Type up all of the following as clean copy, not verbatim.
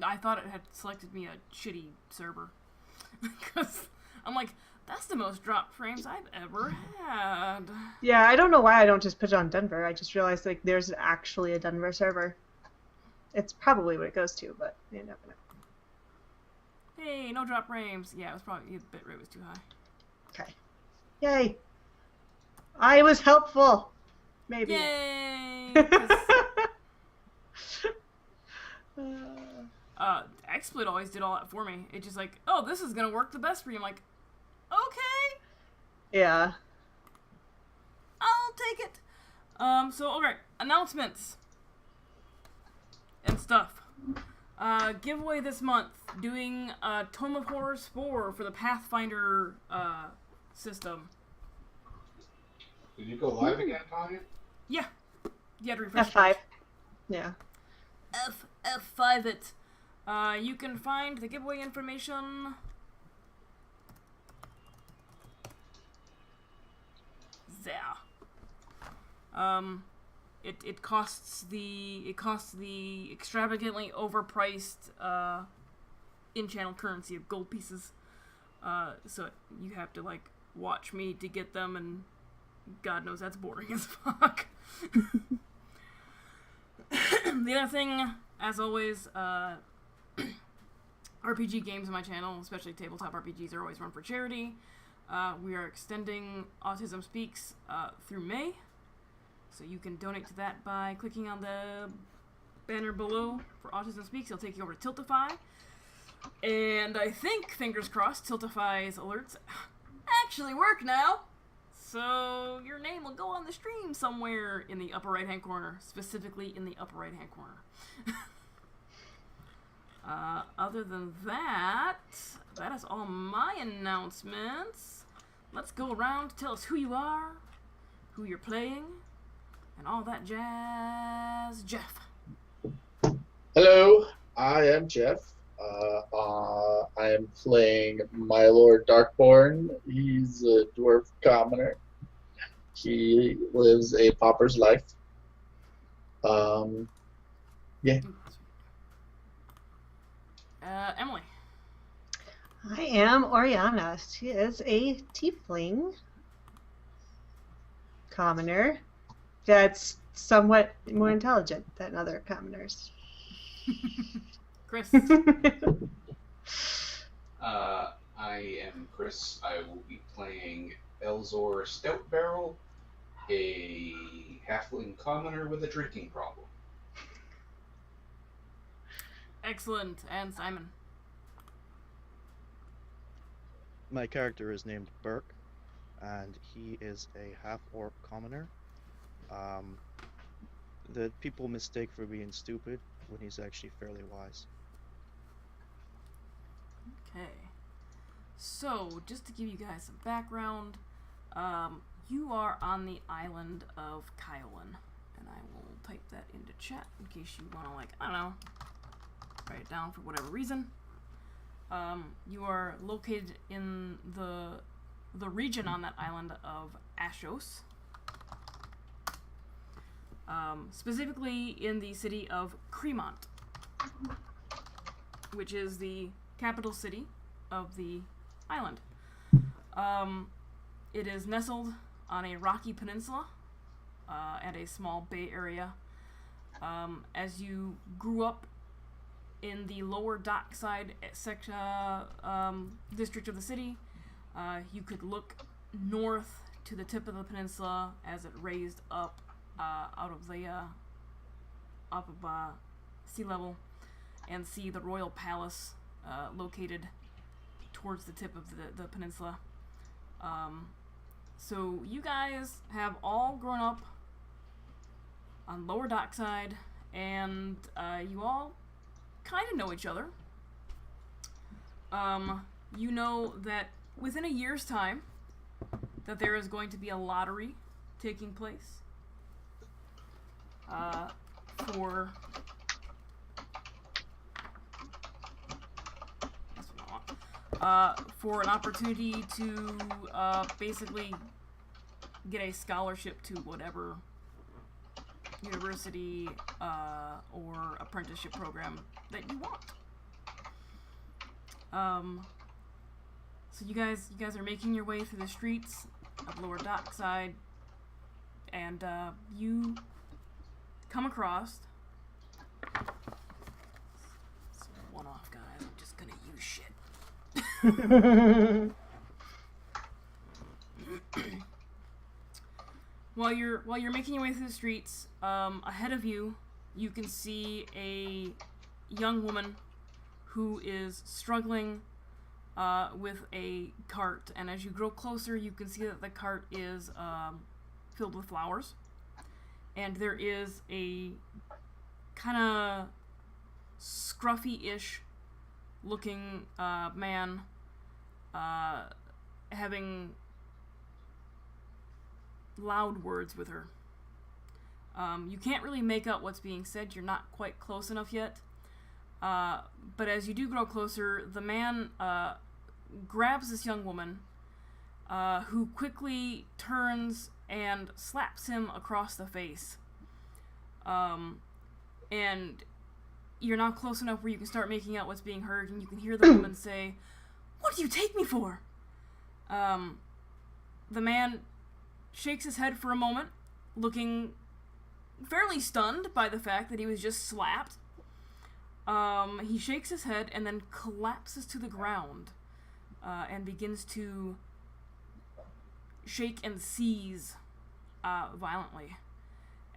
I thought it had selected me a shitty server. Because I'm like, that's the most dropped frames I've ever had. Yeah, I don't know why I don't just put it on Denver. I just realized like there's actually a Denver server. It's probably what it goes to, but you never know. Hey, no drop frames. Yeah, it was probably the bitrate was too high. Okay. Yay. I was helpful. Maybe. Yay! XSplit always did all that for me. It just like, oh, this is gonna work the best for you. I'm like, okay. Yeah. I'll take it. So okay, announcements and stuff. Giveaway this month, doing Tome of Horrors 4 for the Pathfinder system. Did you go live again, Tanya? Yeah. You had to refresh. F5. Yeah. F5 it. You can find the giveaway information there. It costs the extravagantly overpriced in-channel currency of gold pieces. So you have to like watch me to get them, and God knows that's boring as fuck. The other thing, as always, RPG games on my channel, especially tabletop RPGs, are always run for charity. We are extending Autism Speaks through May, so you can donate to that by clicking on the banner below for Autism Speaks. It'll take you over to Tiltify, and I think, fingers crossed, Tiltify's alerts actually work now. So your name will go on the stream somewhere in the upper right-hand corner, specifically in the upper right-hand corner. Other than that, that is all my announcements. Let's go around, tell us who you are, who you're playing, and all that jazz. Jeff. Hello, I am Jeff. I am playing my Lord Darkborn. He's a dwarf commoner. He lives a pauper's life. Yeah. Emily. I am Oriana. She is a tiefling commoner that's somewhat more intelligent than other commoners. Chris. I am Chris. I will be playing Elzor Stout Barrel, a halfling commoner with a drinking problem. Excellent. And Simon. My character is named Burke, and he is a half-orc commoner. That people mistake for being stupid when he's actually fairly wise. Okay. So, just to give you guys some background, you are on the island of Kiowan, and I will type that into chat in case you want to, like, I don't know, write it down for whatever reason. You are located in the region on that island of Ashos, specifically in the city of Cremont, which is the capital city of the island. It is nestled on a rocky peninsula and a small bay area. As you grew up in the lower dockside district of the city, you could look north to the tip of the peninsula as it raised up out of the sea level, and see the royal palace located towards the tip of the peninsula. So you guys have all grown up on lower dockside, and you all kind of know each other. You know that within a year's time that there is going to be a lottery taking place for an opportunity to basically get a scholarship to whatever university or apprenticeship program that you want. So you guys are making your way through the streets of Lower Dockside, and you come across. So one off, guys. I'm just gonna use shit. While you're making your way through the streets, ahead of you, you can see a young woman who is struggling with a cart, and as you grow closer, you can see that the cart is filled with flowers, and there is a kind of scruffy-ish looking man having loud words with her. You can't really make out what's being said. You're not quite close enough yet. But as you do grow closer, the man grabs this young woman, who quickly turns and slaps him across the face. And you're not close enough where you can start making out what's being heard, and you can hear the woman say, "What do you take me for?" The man shakes his head for a moment, looking fairly stunned by the fact that he was just slapped. He shakes his head and then collapses to the ground and begins to shake and seize violently.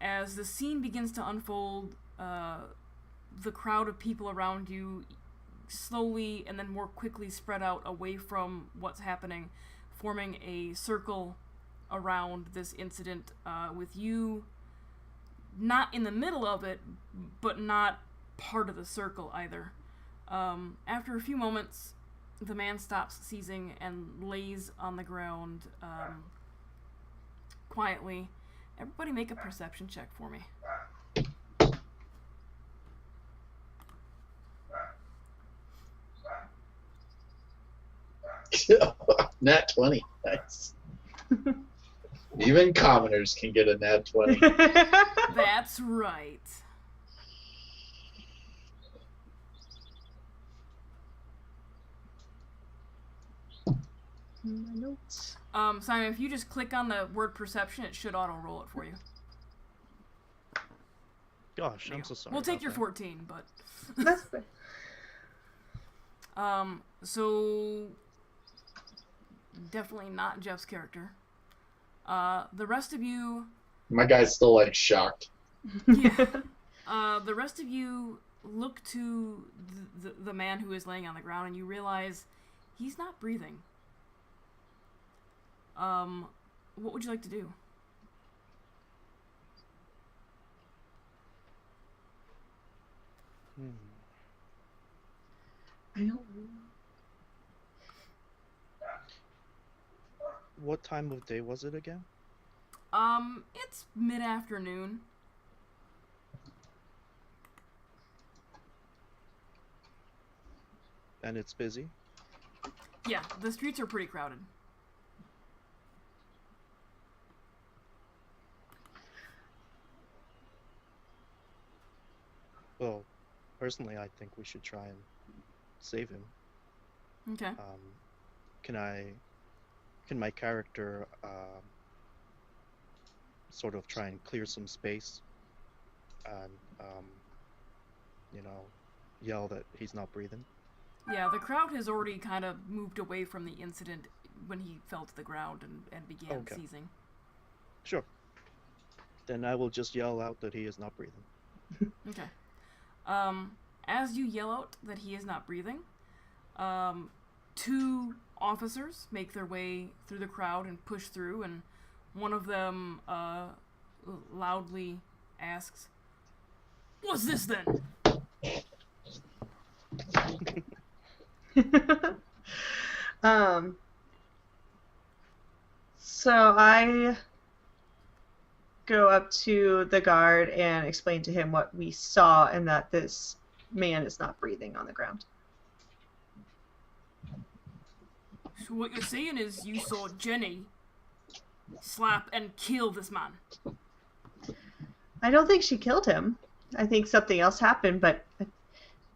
As the scene begins to unfold, the crowd of people around you slowly and then more quickly spread out away from what's happening, forming a circle around this incident, with you not in the middle of it, but not part of the circle either. After a few moments, the man stops seizing and lays on the ground quietly. Everybody make a perception check for me. Nat 20. Nice. Even commoners can get a nat 20. That's right. My notes. Simon, if you just click on the word perception, it should auto-roll it for you. Gosh, I'm so sorry. We'll take about your that. 14, but... That's fair. So... Definitely not Jeff's character. The rest of you... My guy's still like shocked. Yeah. The rest of you look to the man who is laying on the ground, and you realize he's not breathing. What would you like to do? I don't. What time of day was it again? It's mid-afternoon. And it's busy? Yeah, the streets are pretty crowded. Well, personally, I think we should try and save him. Okay. Can my character sort of try and clear some space and yell that he's not breathing? Yeah, the crowd has already kind of moved away from the incident when he fell to the ground and began Okay. seizing. Sure. Then I will just yell out that he is not breathing. Okay. As you yell out that he is not breathing, two officers make their way through the crowd and push through, and one of them loudly asks, "What's this then?" So I go up to the guard and explain to him what we saw and that this man is not breathing on the ground. So what you're saying is you saw Jenny slap and kill this man. I don't think she killed him. I think something else happened, but I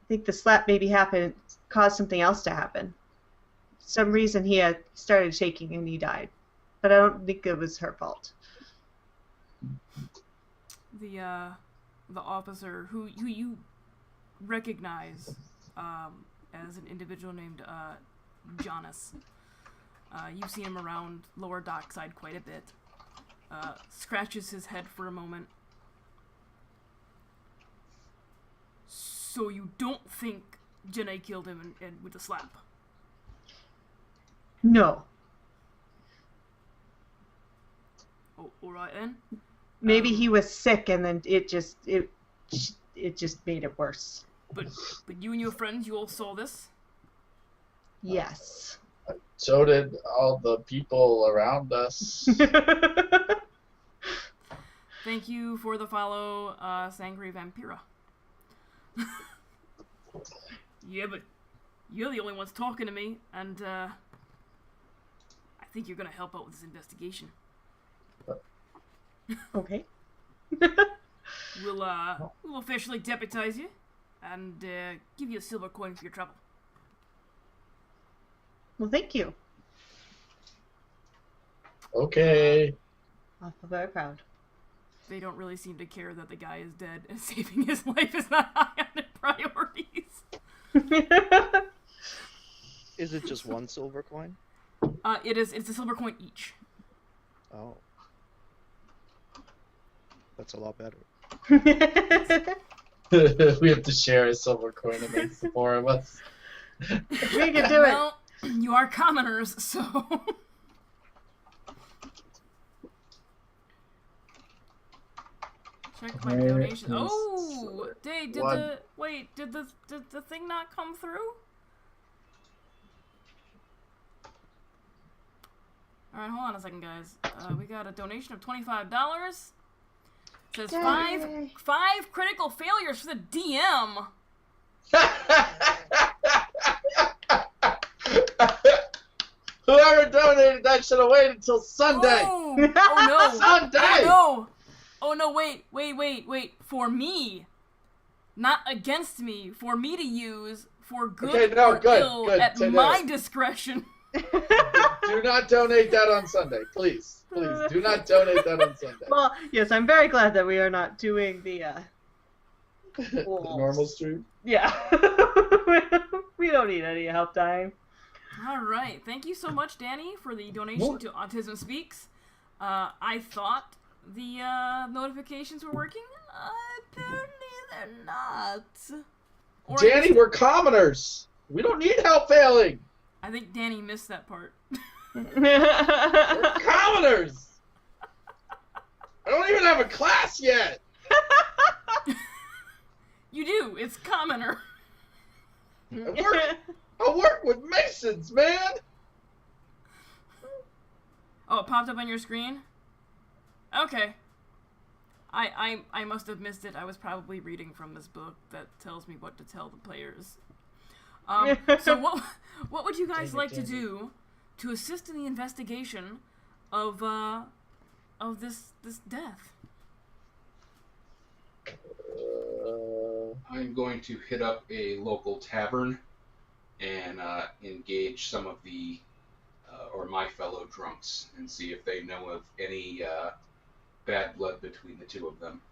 think the slap maybe happened caused something else to happen. For some reason he had started shaking and he died. But I don't think it was her fault. The officer who you recognize as an individual named Jonas. You've seen him around Lower Dockside quite a bit. Scratches his head for a moment. So you don't think Janae killed him and with a slap? No. Oh, alright then. Maybe he was sick and then it just made it worse. But you and your friends, you all saw this? Yes. So did all the people around us. Thank you for the follow, Sangre Vampira. Yeah, but you're the only ones talking to me, and I think you're gonna help out with this investigation. Okay. We'll officially deputize you, and give you a silver coin for your trouble. Well, thank you. Okay. I feel very proud. They don't really seem to care that the guy is dead, and saving his life is not high on their priorities. Is it just one silver coin? It's a silver coin each. Oh. That's a lot better. We have to share a silver coin amongst the four of us. We can do it. Well, you are commoners, so... Check my Where donation. is Oh! Did What? the thing not come through? Alright, hold on a second, guys. We got a donation of $25. It says Yay. five critical failures for the DM. Whoever donated that should have waited until Sunday. Oh, oh no! Sunday. Oh no! Oh no! Wait! For me, not against me. For me to use for good Okay, no, or good, ill good. at Say my that. discretion. Do not donate that on Sunday, please. Please do not donate that on Sunday. Well, yes, I'm very glad that we are not doing the The normal stream. Yeah. We don't need any help dying. All right, thank you so much, Danny, for the donation to Autism Speaks. I thought the notifications were working. Apparently they're not. Or Danny, we're commoners. We don't need help failing. I think Danny missed that part. We're commoners. I don't even have a class yet. You do. It's commoner. I work with Masons, man. Oh, it popped up on your screen? Okay. I must have missed it. I was probably reading from this book that tells me what to tell the players. So what would you guys like to do to assist in the investigation of this death? I'm going to hit up a local tavern and engage some of the, or my fellow drunks, and see if they know of any bad blood between the two of them.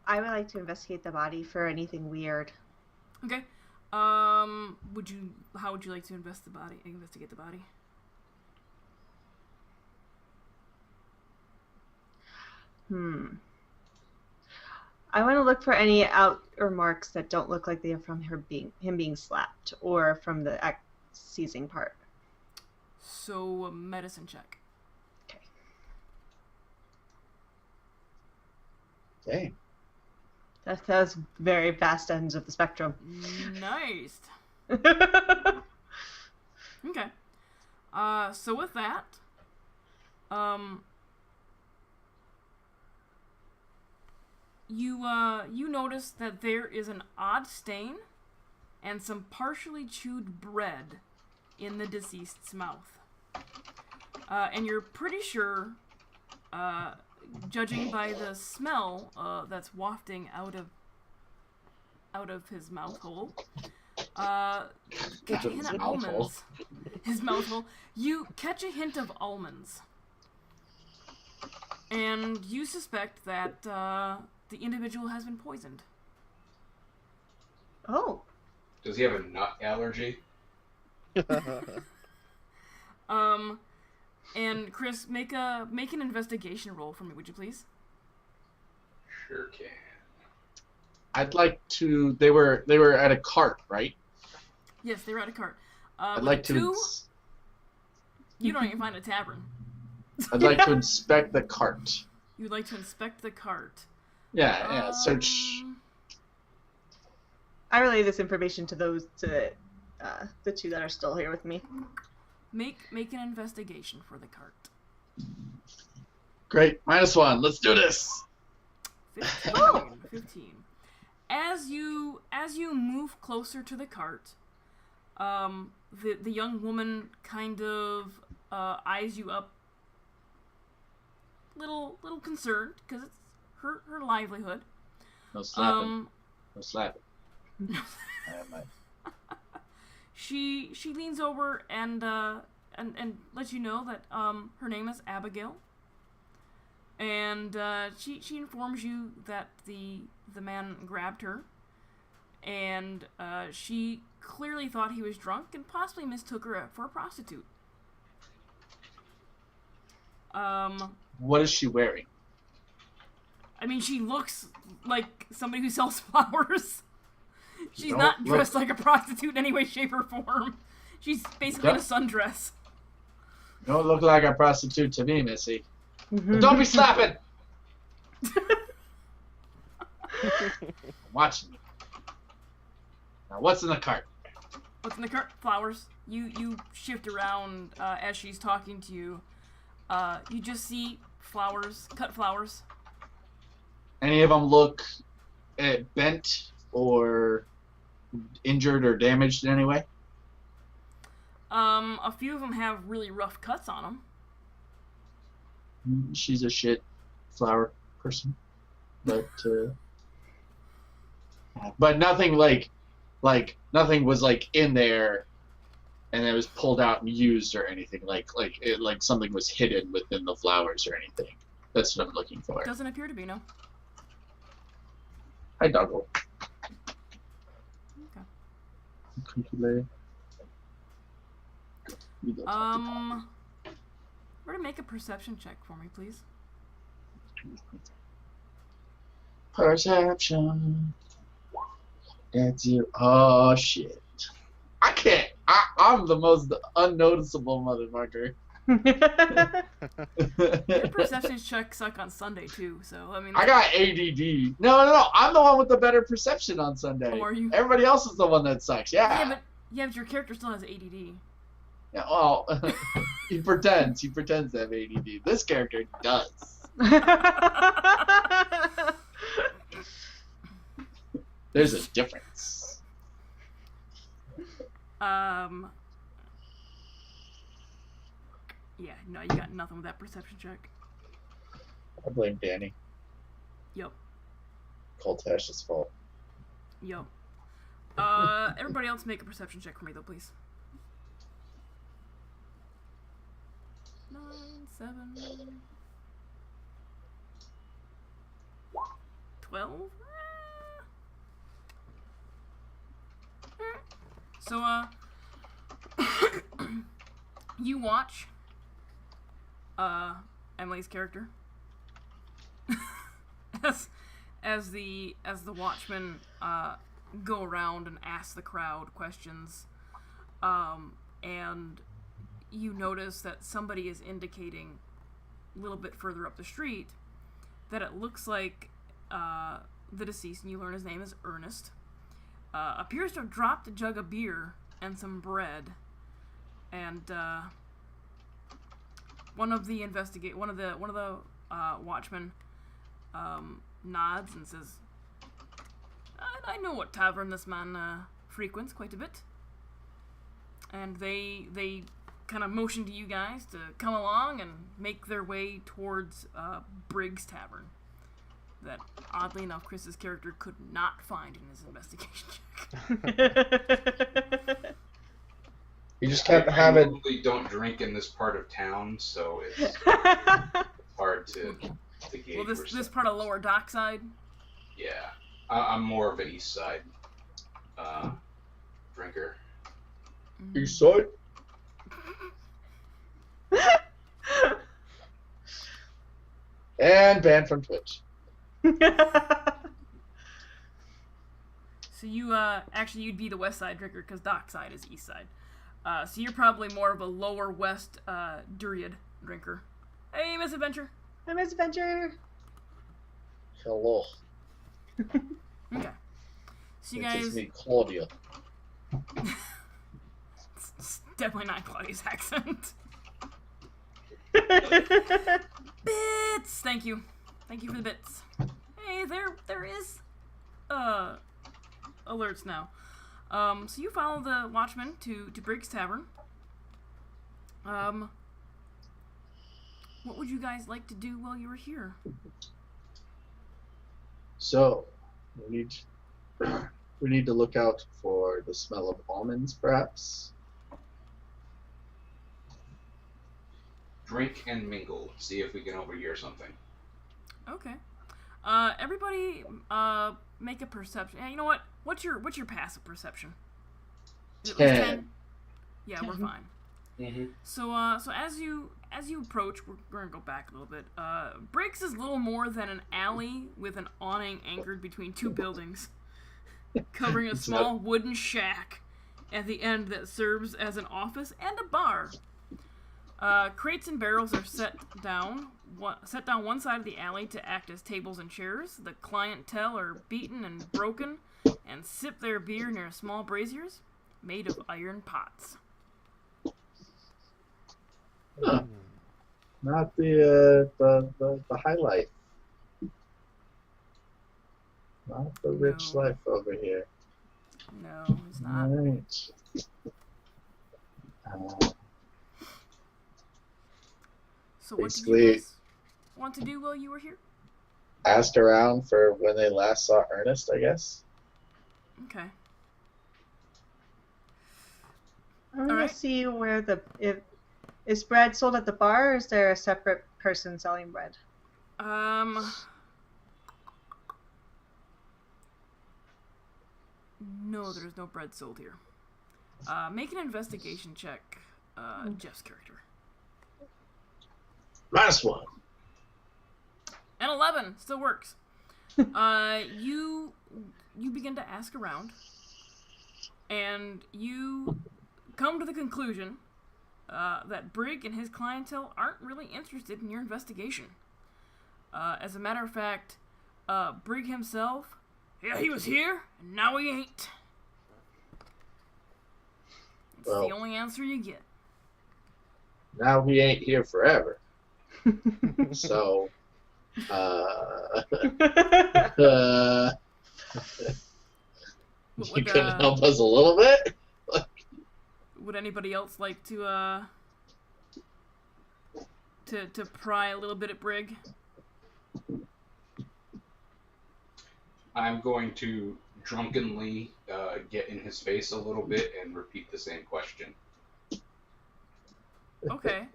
I would like to investigate the body for anything weird. Okay. How would you like to investigate the body? I want to look for any outer marks that don't look like they are from him being slapped or from the seizing part. So, a medicine check. Okay. Dang. That was very vast ends of the spectrum. Nice. Okay. So with that, you notice that there is an odd stain and some partially chewed bread in the deceased's mouth. And you're pretty sure, judging by the smell that's wafting out of out of his mouth hole. Catch a hint of mouth hole. almonds. His mouth hole. You catch a hint of almonds. And you suspect that the individual has been poisoned. Oh. Does he have a nut allergy? And Chris, make an investigation roll for me, would you please? Sure can. I'd like to. They were at a cart, right? Yes, they were at a cart. I'd With like a to. 2, you don't even find a tavern. I'd like to inspect the cart. You'd like to inspect the cart. Yeah. Search. I relay this information to the two that are still here with me. Make an investigation for the cart. Great. -1. Let's do this. 15. As you move closer to the cart, the young woman kind of eyes you up, little concerned because it's her livelihood. No slapping. No slapping. She leans over and lets you know that her name is Abigail, and she informs you that the man grabbed her, and she clearly thought he was drunk and possibly mistook her for a prostitute. What is she wearing? I mean, she looks like somebody who sells flowers. She's Don't not look- dressed like a prostitute in any way, shape, or form. She's basically in a Don't- sundress. Don't look like a prostitute to me, Missy. But don't be slapping. I'm watching you. Now, what's in the cart? What's in the cart? Flowers. You shift around as she's talking to you. You just see flowers, cut flowers. Any of them look bent or injured or damaged in any way? A few of them have really rough cuts on them. She's a shit flower person, but nothing like nothing was like in there, and it was pulled out and used or anything like something was hidden within the flowers or anything. That's what I'm looking for. Doesn't appear to be, no. Hi, Doggo. Okay. Cuckoo. We're gonna make a perception check for me, please. Perception. That's you. Oh shit. I can't. I'm the most unnoticeable motherfucker. Your perception checks suck on Sunday too, so I mean. I got ADD. No. I'm the one with the better perception on Sunday. Oh, are you? Everybody else is the one that sucks. Yeah, but your character still has ADD. Yeah, well, he pretends to have ADD. This character does. There's a difference. Yeah, no, you got nothing with that perception check. I blame Danny. Yep. Coltash's fault. Yep. Everybody else make a perception check for me, though, please. 9, 7, 12. So, you watch Emily's character as the watchmen go around and ask the crowd questions, and you notice that somebody is indicating a little bit further up the street that it looks like the deceased, and you learn his name is Ernest, appears to have dropped a jug of beer and some bread, and one of the watchmen nods and says, I know what tavern this man frequents quite a bit. And they kind of motion to you guys to come along and make their way towards Briggs Tavern. that, oddly enough, Chris's character could not find in his investigation check. You just I kept having. normally don't drink in this part of town, so it's hard to gauge. Well, where this stuff part of is. Lower Dockside. Yeah, I'm more of an East Side drinker. You saw it? And banned from Twitch. So you, actually, you'd be the West Side drinker because Dockside is East Side. So you're probably more of a Lower West Duriad drinker. Hey, Miss Adventure. Hi, Miss Adventure. Hello. Okay. So you Which is guys, me, Claudia. it's definitely not Claudia's accent. Bits. Thank you for the bits. Hey, there is alerts now. So you follow the Watchman to Briggs Tavern. What would you guys like to do while you were here? So, we need to look out for the smell of almonds, perhaps. Drink and mingle. See if we can overhear something. Okay. Everybody, make a perception. You know what? What's your passive perception? Is it at least 10? Yeah, we're fine. Mm-hmm. So as you approach, we're gonna go back a little bit. Briggs is little more than an alley with an awning anchored between two buildings, covering a small wooden shack at the end that serves as an office and a bar. Crates and barrels are set down one side of the alley to act as tables and chairs. The clientele are beaten and broken and sip their beer near small braziers made of iron pots. Huh. Not the highlight. Not the rich No. life over here. No, it's not. Alright. So what did you Basically- guys want to do while you were here? Asked around for when they last saw Ernest, I guess. Okay. I want to Alright. see where is bread sold at the bar, or is there a separate person selling bread? No, there's no bread sold here. Make an investigation check, Jeff's character. Last one. And 11 still works. You begin to ask around, and you come to the conclusion that Brig and his clientele aren't really interested in your investigation. As a matter of fact, Brig himself, yeah, he was here, and now he ain't. It's Well. the only answer you get. Now we ain't here forever. So, you can help us a little bit? Would anybody else like to pry a little bit at Brig? I'm going to drunkenly get in his face a little bit and repeat the same question. Okay.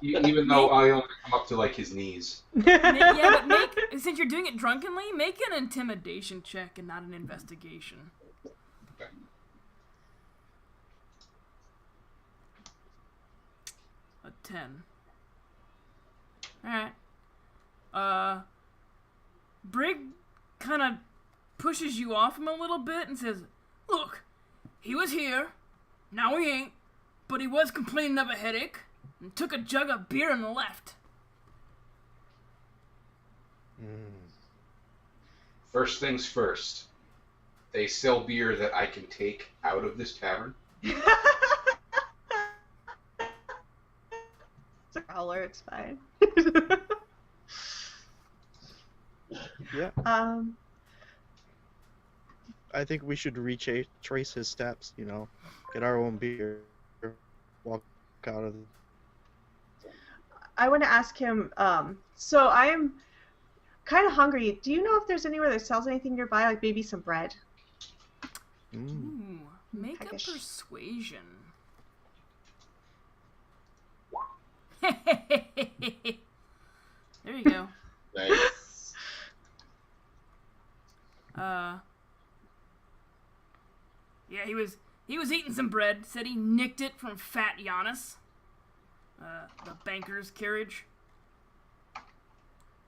Even though I only come up to like his knees. Yeah, but since you're doing it drunkenly, make an intimidation check and not an investigation. Okay. A 10. Alright. Brig kind of pushes you off him a little bit and says, "Look, he was here, now he ain't, but he was complaining of a headache and took a jug of beer and left." First things first. They sell beer that I can take out of this tavern. It's a growler, it's fine. Yeah, um, I think we should trace his steps. You know, get our own beer, walk out of. I want to ask him. So kind of hungry. Do you know if there's anywhere that sells anything nearby, like maybe some bread? Ooh, make a Peckish. persuasion. There you go. Nice. Yeah, he was eating some bread. Said he nicked it from Fat Giannis, the banker's carriage.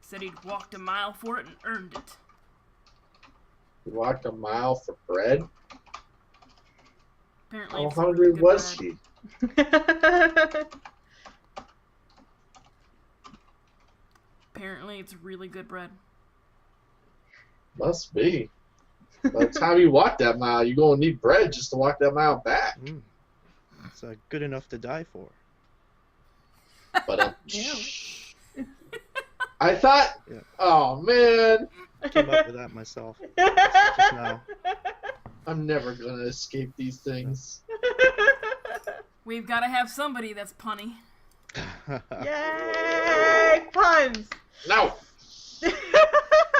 Said he'd walked a mile for it and earned it. You walked a mile for bread? Apparently, How it's hungry really good was bread. he? Apparently, it's really good bread. Must be. By the time you walk that mile, you're going to need bread just to walk that mile back. It's good enough to die for. But Yeah. I thought, Yeah. oh man, I came up with that myself just now. I'm never going to escape these things. We've got to have somebody that's punny. Yay! Puns! No!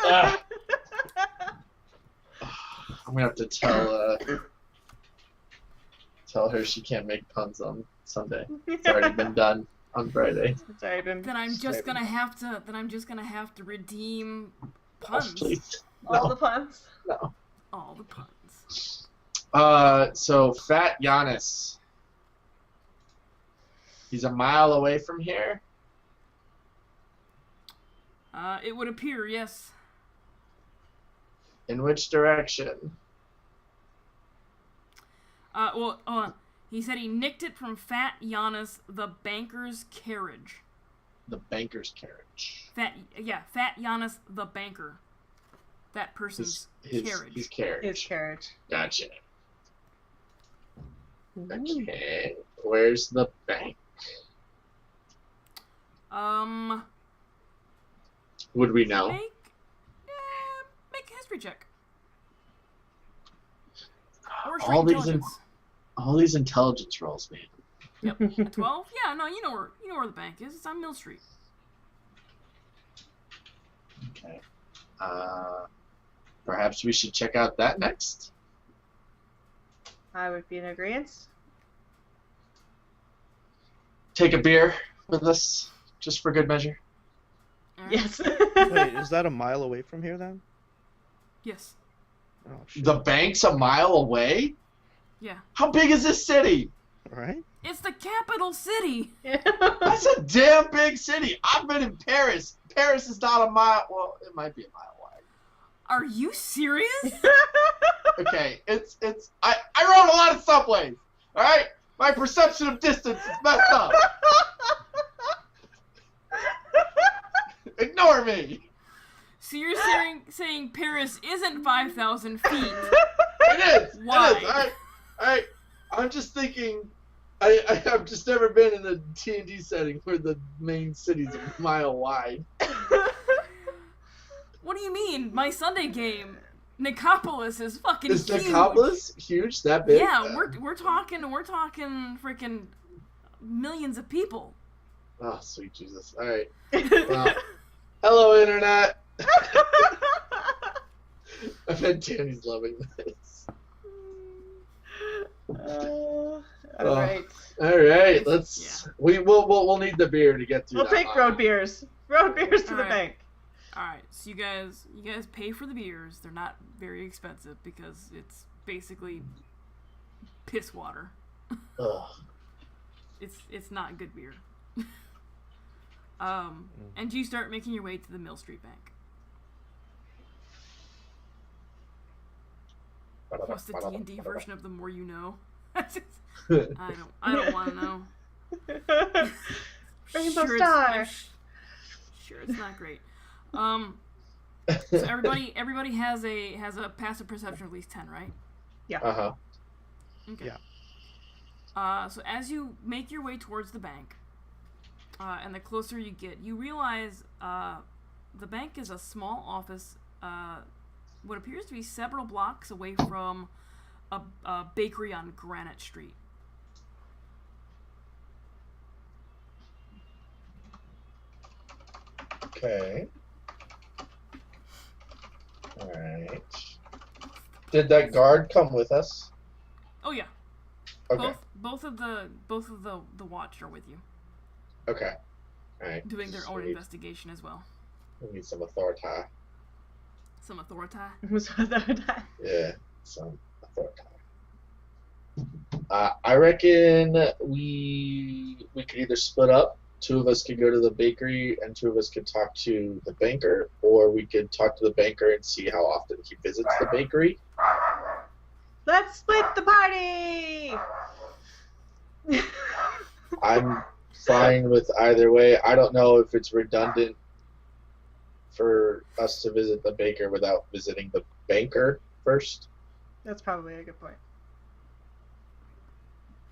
Ah. I'm going to have to tell her she can't make puns on Sunday. It's already been done on Friday. It's already been. Then I'm just gonna have to redeem puns. Please. All No. the puns. No. All the puns. So Fat Giannis. He's a mile away from here. It would appear, yes. In which direction? Well, hold on. He said he nicked it from Fat Giannis, the banker's carriage. The banker's carriage. Fat Giannis, the banker. That person's carriage. His carriage. His carriage. Gotcha. Okay. Where's the bank? Would we know? Make a history check. Or a All straight these intelligence. All these intelligence rolls, man. Yep. A 12? Yeah, no, you know where the bank is. It's on Mill Street. Okay. Perhaps we should check out that next. I would be in agreement. Take a beer with us, just for good measure. All right. Yes. Wait, is that a mile away from here then? Yes. Oh, shit. The bank's a mile away? Yeah. How big is this city? Alright. It's the capital city. That's a damn big city. I've been in Paris. Paris is not a mile. Well, it might be a mile wide. Are you serious? Okay, I rode a lot of subways. All right, my perception of distance is messed up. Ignore me. So you're saying Paris isn't 5,000 feet? It is. Why? It is. All right. I'm just thinking. I've just never been in a D&D setting where the main city's a mile wide. What do you mean? My Sunday game, Nicopolis is fucking Is huge. Nicopolis huge? That big? Yeah, we're talking freaking millions of people. Oh, sweet Jesus. All right. Well, hello, Internet. I bet Danny's loving this. All right. All right. Let's. Yeah. We'll need the beer to get through. We'll that take line. road beers. Road beers to the Alright. bank. All right, so you guys pay for the beers. They're not very expensive because it's basically piss water. Ugh. It's not good beer. And you start making your way to the Mill Street Bank. What's the D&D version of the more you know? I don't want to know. Rainbow Sure Star. Sure, it's not great. So everybody has a passive perception of at least 10, right? Uh-huh. Okay. Yeah. So as you make your way towards the bank, and the closer you get, you realize the bank is a small office, what appears to be several blocks away from a bakery on Granite Street. Okay. Alright. Did that guard come with us? Oh yeah. Okay. Both of the watch are with you, Okay. Alright. doing their own Sweet. investigation as well. We need some authority. Some authority. Yeah, some authority. I reckon we could either split up. Two of us could go to the bakery, and two of us could talk to the banker, or we could talk to the banker and see how often he visits the bakery. Let's split the party! I'm fine with either way. I don't know if it's redundant for us to visit the baker without visiting the banker first. That's probably a good point.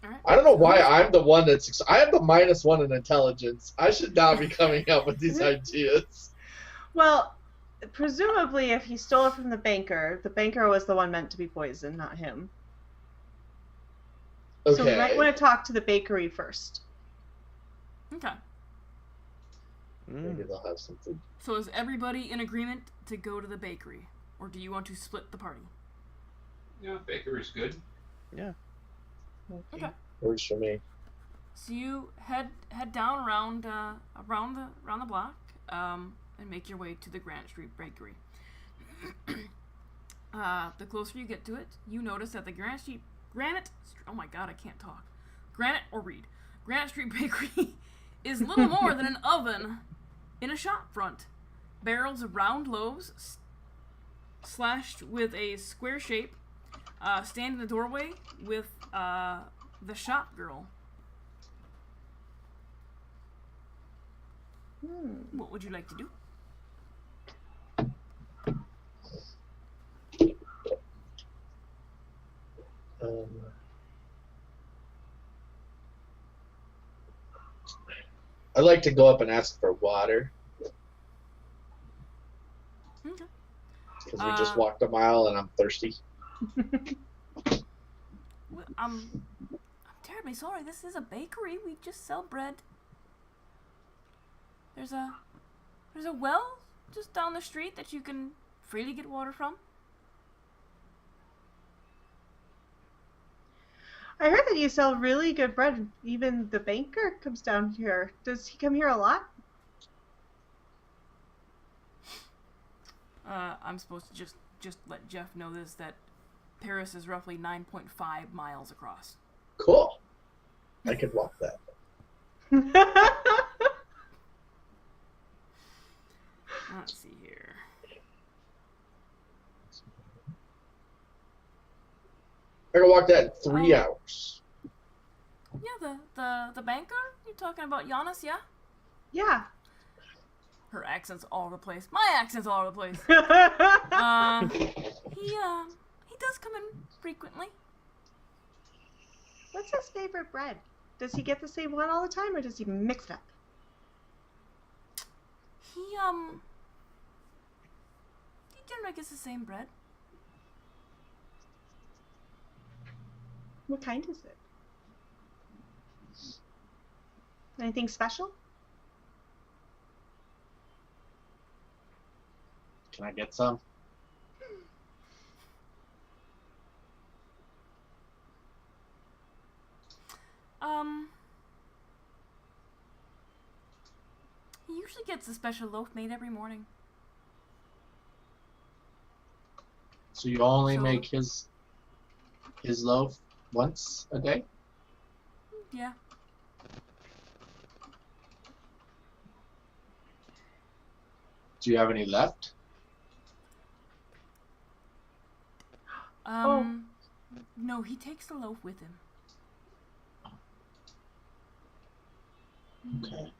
All right. I don't know why I'm the one that's... I am the -1 in intelligence. I should not be coming up with these ideas. Well, presumably if he stole it from the banker was the one meant to be poisoned, not him. Okay. So we might want to talk to the bakery first. Okay. Maybe they'll have some food. So is everybody in agreement to go to the bakery, or do you want to split the party? Yeah, bakery's good. Yeah. Okay. Works for me. So you head down around the block, and make your way to the Granite Street Bakery. The closer you get to it, you notice that the Granite Street Bakery is little more than an oven in a shop front. Barrels of round loaves, slashed with a square shape, stand in the doorway with the shop girl. What would you like to do? I'd like to go up and ask for water. Okay. Because we just walked a mile and I'm thirsty. Well, I'm terribly sorry. This is a bakery. We just sell bread. There's a well just down the street that you can freely get water from. I heard that you sell really good bread. Even the banker comes down here. Does he come here a lot? I'm supposed to just let Jeff know this, that Paris is roughly 9.5 miles across. Cool. I could walk that. Let's see here. I can walk that in 3 hours. Yeah, the banker? You're talking about Giannis, yeah? Yeah. Her accent's all over the place. My accent's all over the place. He does come in frequently. What's his favorite bread? Does he get the same one all the time, or does he mix it up? He generally gets the same bread. What kind is it? Anything special? Can I get some? He usually gets a special loaf made every morning. So you only So- make his loaf once a day? Yeah. Do you have any left? No, he takes the loaf with him. Okay.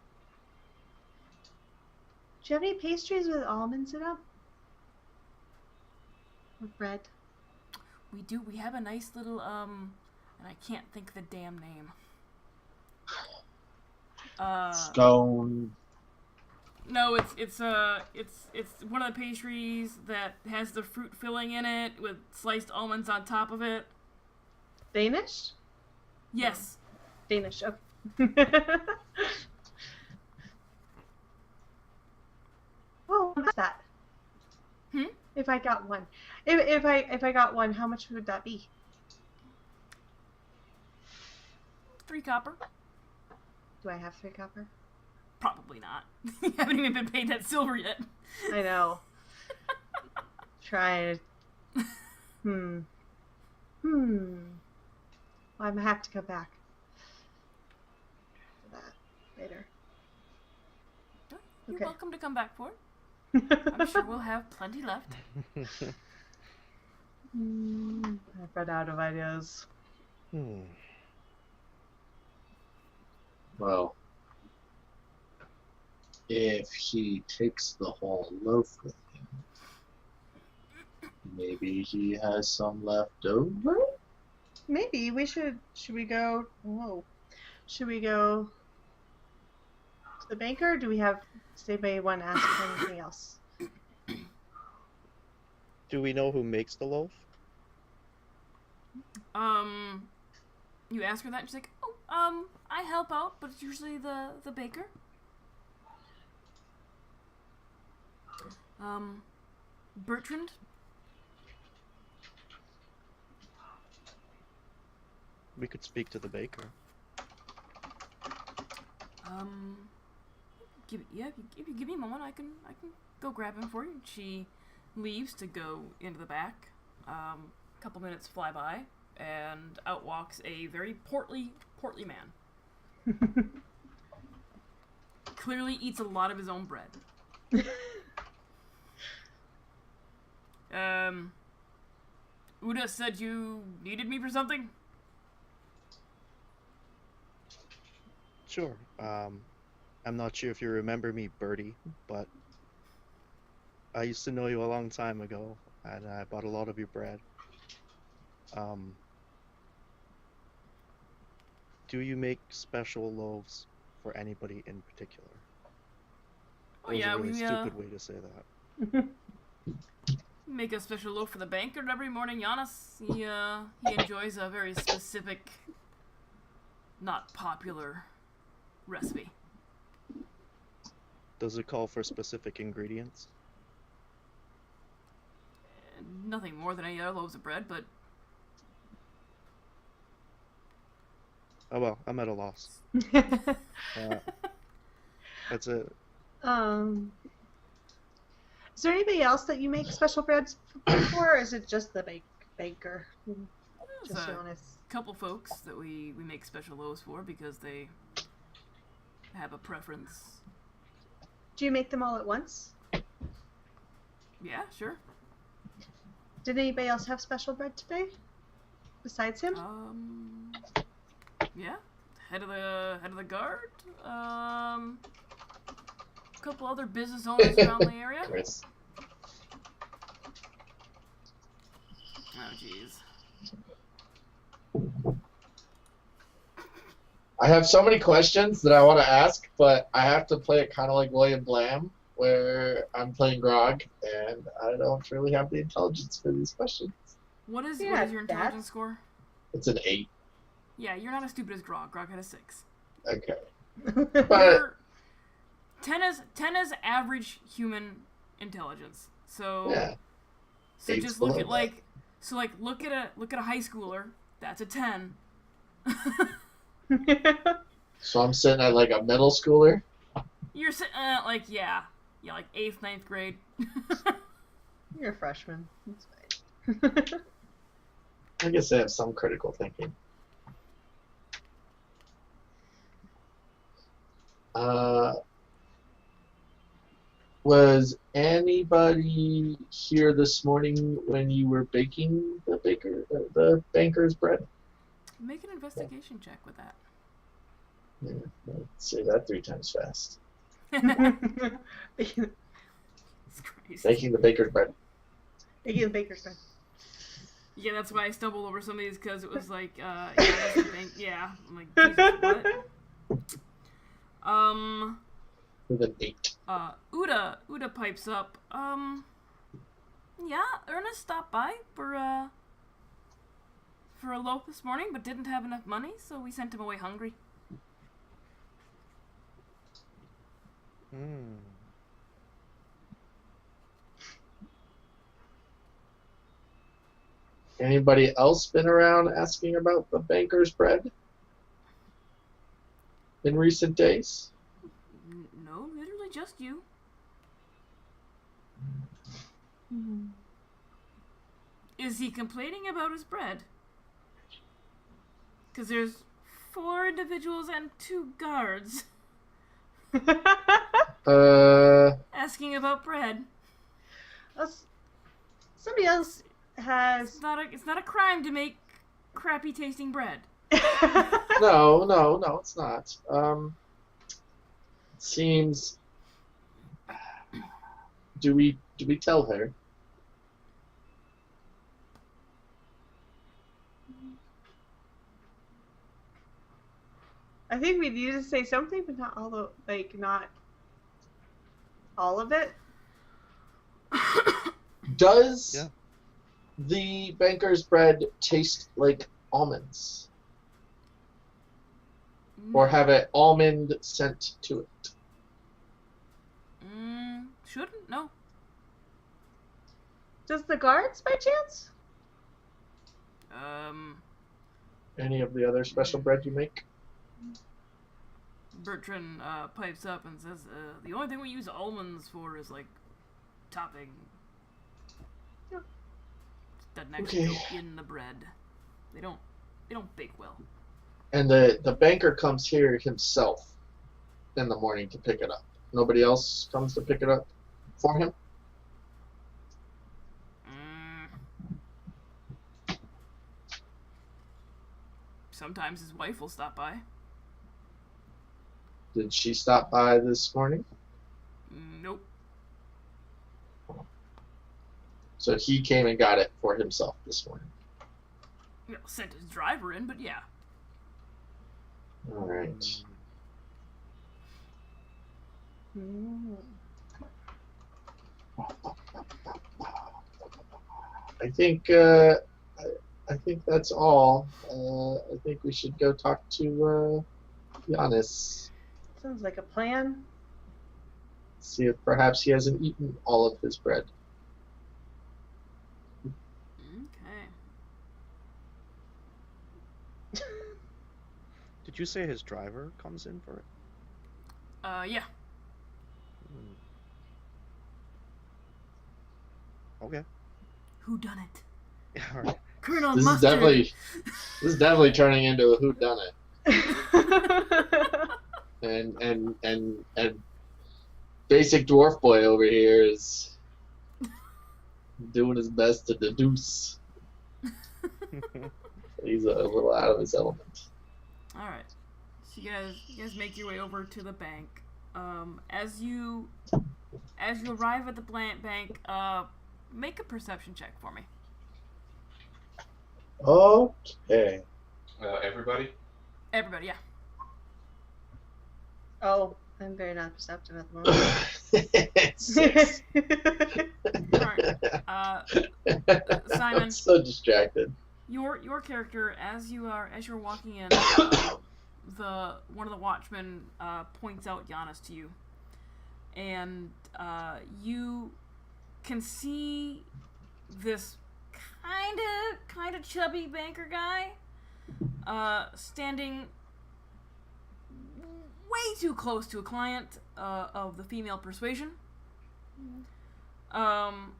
Do you have any pastries with almonds in them? Or bread? We do. We have a nice little, and I can't think of the damn name. Scone. No, it's one of the pastries that has the fruit filling in it with sliced almonds on top of it. Danish? Yes. Danish. Okay. Oh, what's that? Hmm? If I got one. If I got one, how much would that be? 3 copper. Do I have 3 copper? Probably not. You haven't even been paid that silver yet. I know. Trying to... Well, I'm gonna have to come back for that later. You're Okay. welcome to come back for it. I'm sure we'll have plenty left. I've run out of ideas. Well, if he takes the whole loaf with him, maybe he has some left over? Maybe we should we go... Whoa. Should we go to the banker? Or do we have... Does anybody want to ask for anything else? Do we know who makes the loaf? You ask her that, and she's like, "Oh, I help out, but it's usually the baker." Bertrand? We could speak to the baker. If you give me a moment, I can go grab him for you. And she leaves to go into the back. A couple minutes fly by, and out walks a very portly man. Clearly eats a lot of his own bread. Uda said you needed me for something? Sure. I'm not sure if you remember me, Bertie, but I used to know you a long time ago, and I bought a lot of your bread. Do you make special loaves for anybody in particular? Oh That was yeah, a really we stupid way to say that. make a special loaf for the banker every morning. Giannis, he enjoys a very specific, not popular recipe. Does it call for specific ingredients? Nothing more than any other loaves of bread, but Oh well, I'm at a loss. That's it. Is there anybody else that you make special breads for, or is it just the baker? there's Just a honest. couple folks that we make special loaves for because they have a preference. Do you make them all at once? Yeah, sure. Did anybody else have special bread today? Besides him? Yeah, head of the guard. A couple other business owners around the area. Chris. Oh, jeez. I have so many questions that I want to ask, but I have to play it kind of like William Blam, where I'm playing Grog, and I don't really have the intelligence for these questions. What is Yeah, your intelligence score? It's an 8. Yeah, you're not as stupid as Grog. Grog had a 6. Okay. You're 10 is average human intelligence. So Yeah. so Eight's just look below at look at a high schooler. That's a 10. So I'm sitting at like a middle schooler. You're like like 8th, 9th grade. You're a freshman. That's fine. I guess I have some critical thinking. Was anybody here this morning when you were baking the banker's bread? Make an investigation check with that. Yeah, let's say that 3 times fast. It's crazy. Baking the baker's bread. Making the baker's bread. Yeah, that's why I stumbled over some of these because it was like, yeah, that's the thing. Yeah, I'm like, Jesus, what? With an 8. Uda pipes up. Yeah, Ernest stopped by for a loaf this morning, but didn't have enough money, so we sent him away hungry. Anybody else been around asking about the banker's bread in recent days? No, literally just you. Is he complaining about his bread? Because there's 4 individuals and 2 guards asking about bread. Somebody else has. It's not a crime to make crappy tasting bread. No, it's not. Seems. Do we tell her? I think we need to say something, but not not all of it. Does the banker's bread taste like almonds? Or have an almond scent to it? Shouldn't, no. Does the guards, by chance? Any of the other special bread you make? Bertrand pipes up and says, the only thing we use almonds for is, like, topping. Yeah. Doesn't actually go in the bread. They don't bake well. And the banker comes here himself in the morning to pick it up. Nobody else comes to pick it up for him? Sometimes his wife will stop by. Did she stop by this morning? Nope. So he came and got it for himself this morning. Well, sent his driver in, but yeah. All right. I think that's all. I think we should go talk to Giannis. Sounds like a plan. See if perhaps he hasn't eaten all of his bread. Okay. Did you say his driver comes in for it? Yeah. Okay. Who done it? Yeah, all right. Colonel This Mustard. is definitely turning into a whodunit. and basic dwarf boy over here is doing his best to deduce. He's a little out of his element. All right. So you guys make your way over to the bank. As you arrive at the bank, make a perception check for me. Okay. Everybody? Everybody, yeah. Oh, I'm very not perceptive at the moment. 6. Alright. Simon. I'm so distracted. Your character, as you're walking in, one of the watchmen points out Giannis to you, and you can see this kind of chubby banker guy standing way too close to a client of the female Persuasion. And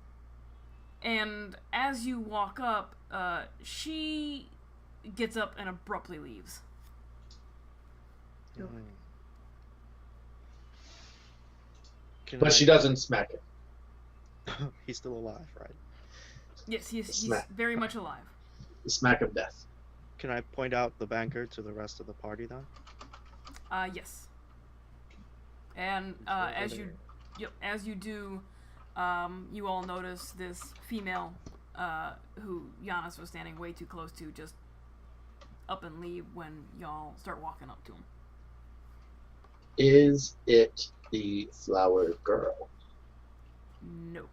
as you walk up, she gets up and abruptly leaves. But she doesn't smack him. He's still alive, right? Yes, he's Smack. very much alive. The smack of death. Can I point out the banker to the rest of the party then? Yes. And as you do, you all notice this female who Giannis was standing way too close to just up and leave when y'all start walking up to him. Is it the flower girl? No.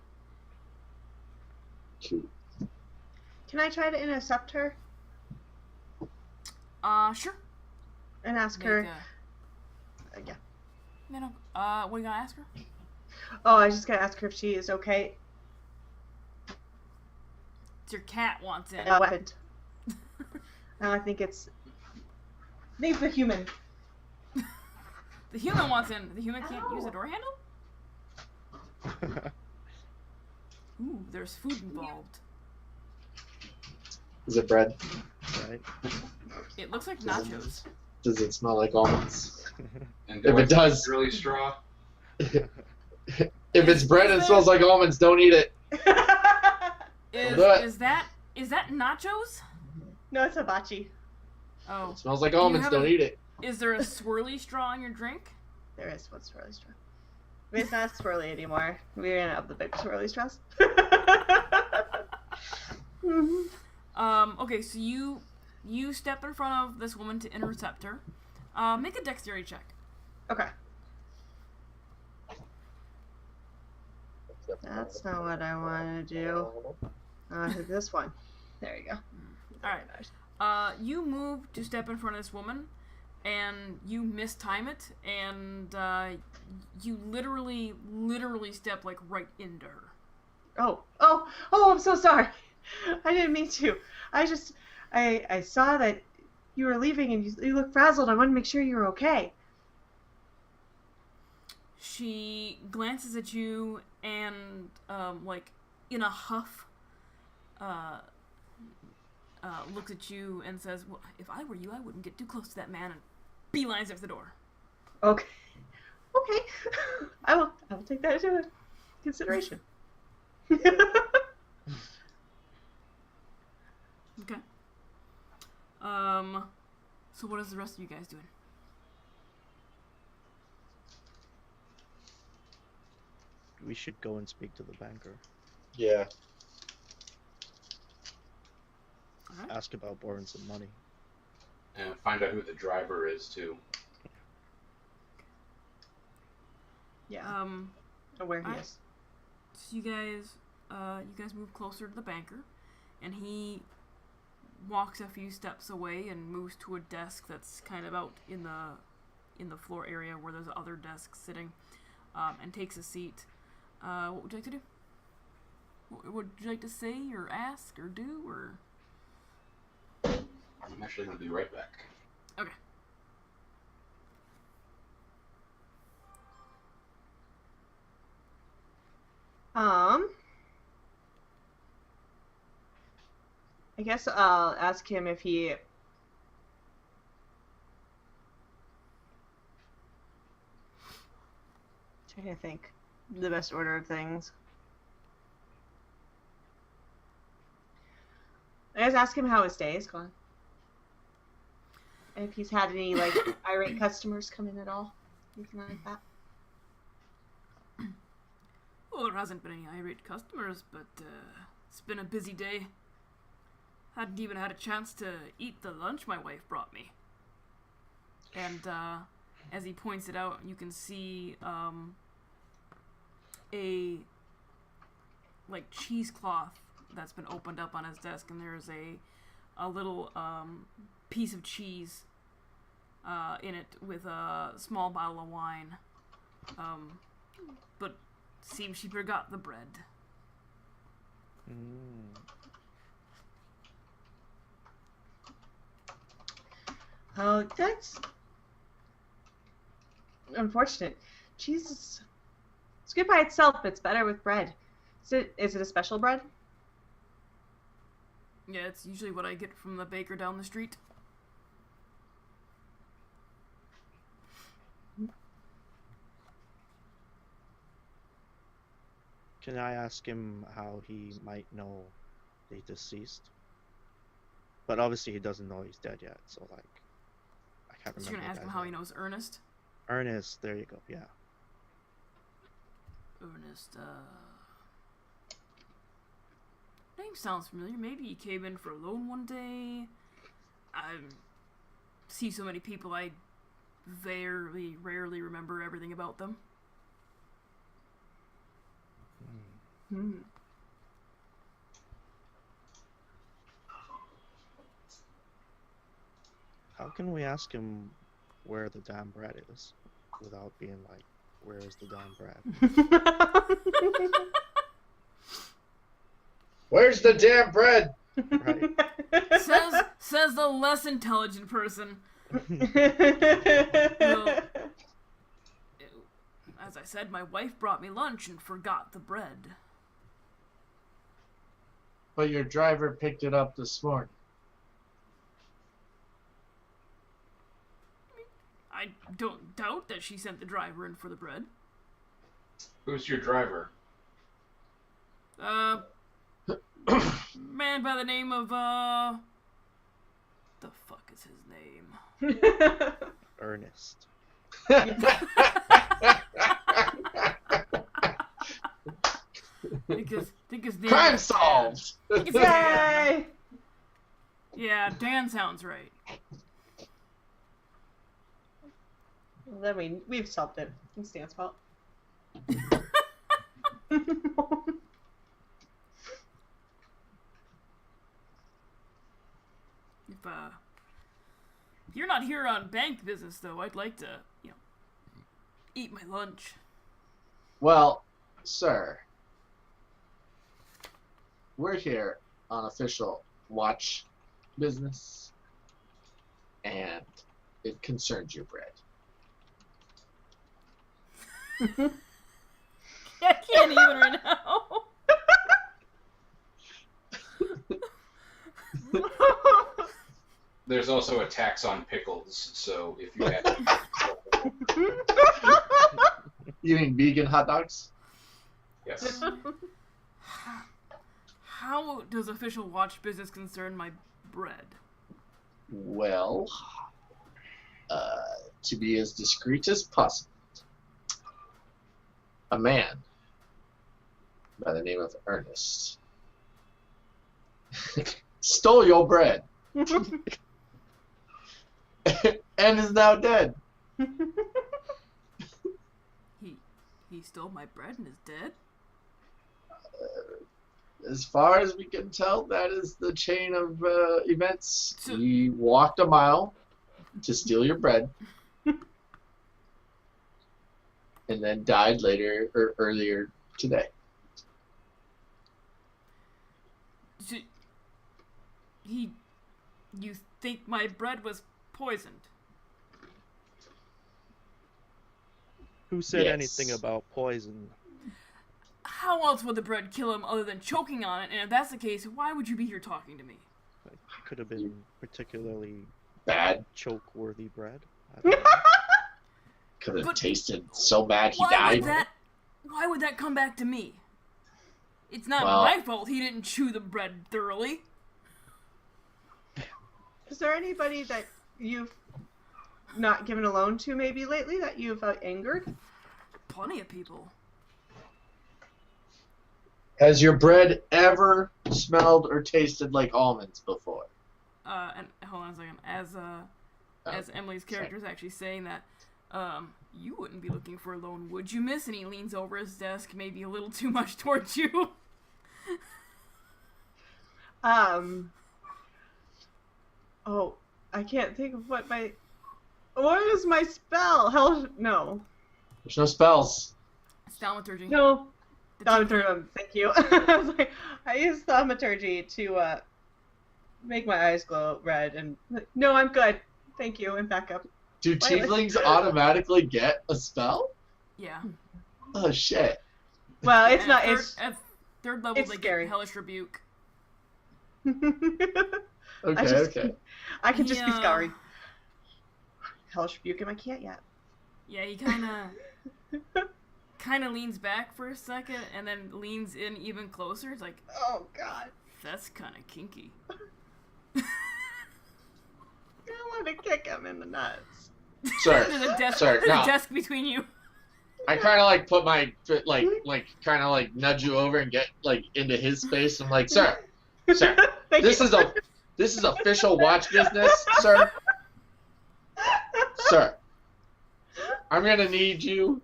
Cute. Can I try to intercept her Sure. and ask her? Yeah. No. What are you gonna ask her? Oh, I just gotta ask her if she is okay. It's your cat wants in. What happened? I think it's the human. The human wants in. The human can't use a door handle? Ooh, there's food involved. Is it bread? Right? It looks like nachos. Does it smell like almonds? And If it does- really straw. If it's bread and it smells like almonds, don't eat it. Is that nachos? No, it's hibachi. Oh. It smells like almonds, have don't a- eat it. Is there a swirly straw in your drink? There is one swirly straw. But it's not swirly anymore. We ran out of the big swirly straws. Okay, so you step in front of this woman to intercept her. Make a dexterity check. Okay. That's not what I want to do. Hit this one. There you go. Alright. You move to step in front of this woman, and you mistime it, and you literally step like right into her. Oh, I'm so sorry. I didn't mean to. I saw that you were leaving and you look frazzled. I wanted to make sure you were okay. She glances at you and, like, in a huff, looks at you and says, well, if I were you, I wouldn't get too close to that man, and beelines up the door. Okay. Okay. I will take that into consideration. Okay. So what is the rest of you guys doing? We should go and speak to the banker. Yeah. Alright. Ask about borrowing some money. And find out who the driver is, too. Yeah. Where he is. So you guys move closer to the banker, and he walks a few steps away and moves to a desk that's kind of out in the floor area where there's other desks sitting, and takes a seat. What would you like to do? What would you like to say or ask or do or? I'm actually going to be right back. Okay. I guess I'll ask him if he... Trying to think the best order of things. I guess ask him how his day is gone. And if he's had any, like, irate customers come in at all. Anything like that. Well, there hasn't been any irate customers, but it's been a busy day. Hadn't even had a chance to eat the lunch my wife brought me. And as he points it out, you can see a like cheesecloth that's been opened up on his desk, and there's a little piece of cheese in it with a small bottle of wine. But seems she forgot the bread. Oh, that's unfortunate. Cheese is it's good by itself, but it's better with bread. Is it a special bread? Yeah, it's usually what I get from the baker down the street. Can I ask him how he might know the deceased? But obviously he doesn't know he's dead yet, so like, I can't remember. So you're gonna ask him how he knows Ernest? Ernest, there you go, yeah. Ernest, name sounds familiar. Maybe he came in for a loan one day. I see so many people, I very rarely remember everything about them. How can we ask him where the damn bread is without being like, where is the damn bread? Where's the damn bread? Right. Says the less intelligent person. As I said, my wife brought me lunch and forgot the bread. But your driver picked it up this morning. I don't doubt that she sent the driver in for the bread. Who's your driver? Man by the name of, the fuck is his name? Ernest. Think his name Crime is solved! Dan. Yay! Yeah, Dan sounds right. Well, then we've solved it. It's Dan's fault. If you're not here on bank business, though, I'd like to, eat my lunch. Well, sir, we're here on official watch business, and it concerns your bread. I can't even right now. There's also a tax on pickles, so if you had... You mean vegan hot dogs? Yes. How does official watch business concern my bread? Well, to be as discreet as possible, a man by the name of Ernest stole your bread and is now dead. He stole my bread and is dead? As far as we can tell, that is the chain of events. So- He walked a mile to steal your bread and then died later or earlier today. So, you think my bread was poisoned? Who said Yes. anything about poison? How else would the bread kill him other than choking on it? And if that's the case, why would you be here talking to me? It could have been particularly Bad. choke-worthy bread. I don't know. Could have But tasted so bad he Why died. would that come back to me? It's not Well- my fault he didn't chew the bread thoroughly. Is there anybody that you've not given a loan to maybe lately that you've angered? Plenty of people. Has your bread ever smelled or tasted like almonds before? And hold on a second. As Emily's character is actually saying that, you wouldn't be looking for a loan, would you, miss? And he leans over his desk, maybe a little too much towards you. Oh, I can't think of what is my spell? Hell, no. There's no spells. It's thaumaturgy. No. The Thaumaturgy, thank you. I was like, I use thaumaturgy to make my eyes glow red, and no, I'm good. Thank you, and back up. Do Wait. tieflings automatically get a spell? Yeah. Oh shit. Well, it's And not. at third level, it's they scary. get Hellish Rebuke. Okay, just- okay. I can just be Yeah. scouring. Hellish rebuke him. I can't yet. Yeah, he kind of leans back for a second, and then leans in even closer. It's like, Oh God. that's kind of kinky. I want to kick him in the nuts. Sir, There's a desk. Sorry, There's no. a desk between you. I kind of like put my kind of like nudge you over and get like into his space. I'm like, sir, Thank this you. is official watch business, sir. Sir, I'm gonna need you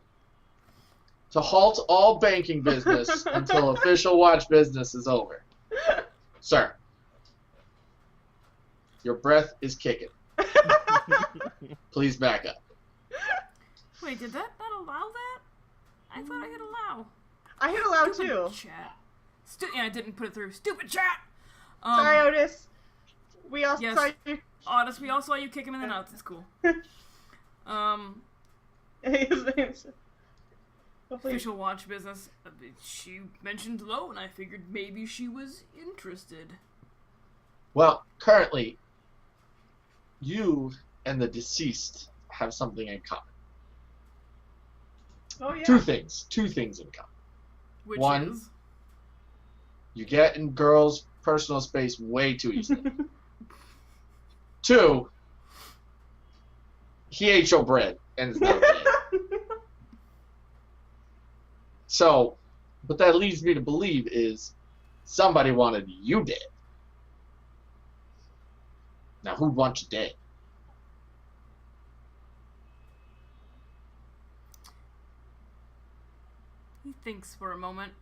to halt all banking business until official watch business is over, sir. Your breath is kicking. Please back up. Wait, did that not allow that? I thought I hit allow. I hit allow Good too. Chat. I didn't put it through. Stupid chat! Sorry, Otis. We all yes. saw you. Otis, we all saw you kick him in the nuts. It's cool. Official watch business. She mentioned low, and I figured maybe she was interested. Well, currently, you and the deceased have something in common. Oh, yeah. Two things in common. Which One, is... you get in girls' personal space way too easily. 2, he ate your bread and is now dead. So, what that leads me to believe is somebody wanted you dead. Now, who'd want you dead? He thinks for a moment.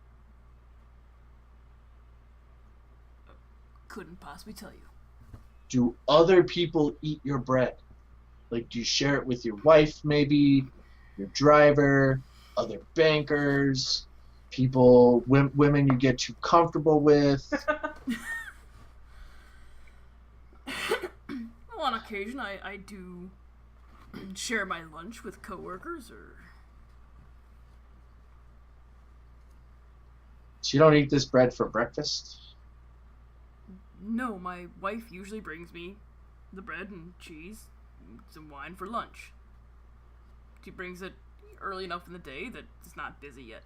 Couldn't possibly tell you. Do other people eat your bread? Like, do you share it with your wife, maybe? Your driver? Other bankers? People, women you get too comfortable with? Well, on occasion, I do share my lunch with coworkers, or... So you don't eat this bread for breakfast? No, my wife usually brings me the bread and cheese and some wine for lunch. She brings it early enough in the day that it's not busy yet.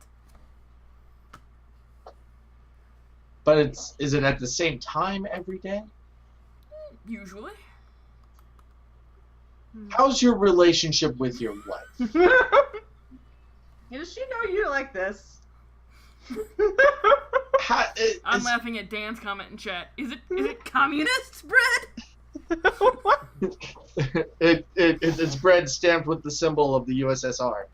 But is it at the same time every day? Usually. How's your relationship with your wife? Does she know you like this? I'm laughing at Dan's comment in chat. Is it communist bread? It's bread stamped with the symbol of the USSR.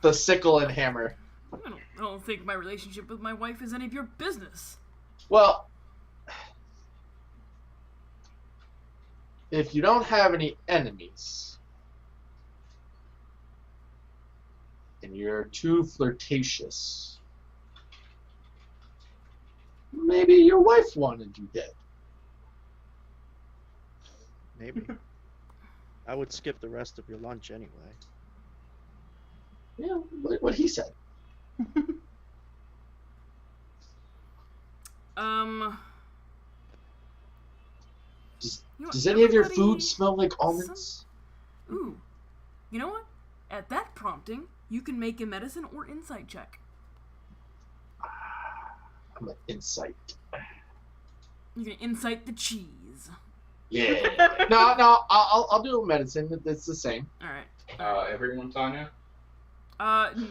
The sickle and hammer. I don't think my relationship with my wife is any of your business. Well, if you don't have any enemies, and you're too flirtatious, maybe your wife wanted you dead. Maybe. I would skip the rest of your lunch anyway. Yeah, what he said. Does any of your food smell like almonds? Ooh. You know what? At that prompting, you can make a medicine or insight check. I'm an insight. You can insight the cheese. Yeah. No, I'll do a medicine. It's the same. Alright. Everyone, Tanya?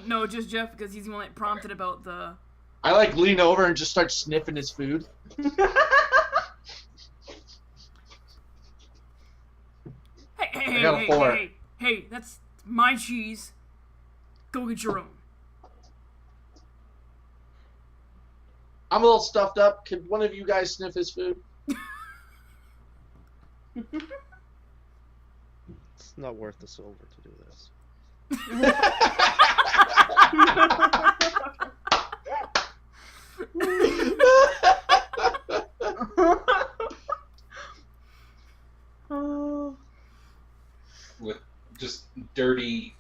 No, just Jeff, because he's the one that prompted about the... I lean over and just start sniffing his food. Hey, that's my cheese. Go get your own. I'm a little stuffed up. Could one of you guys sniff his food? It's not worth the silver to do this. With just dirty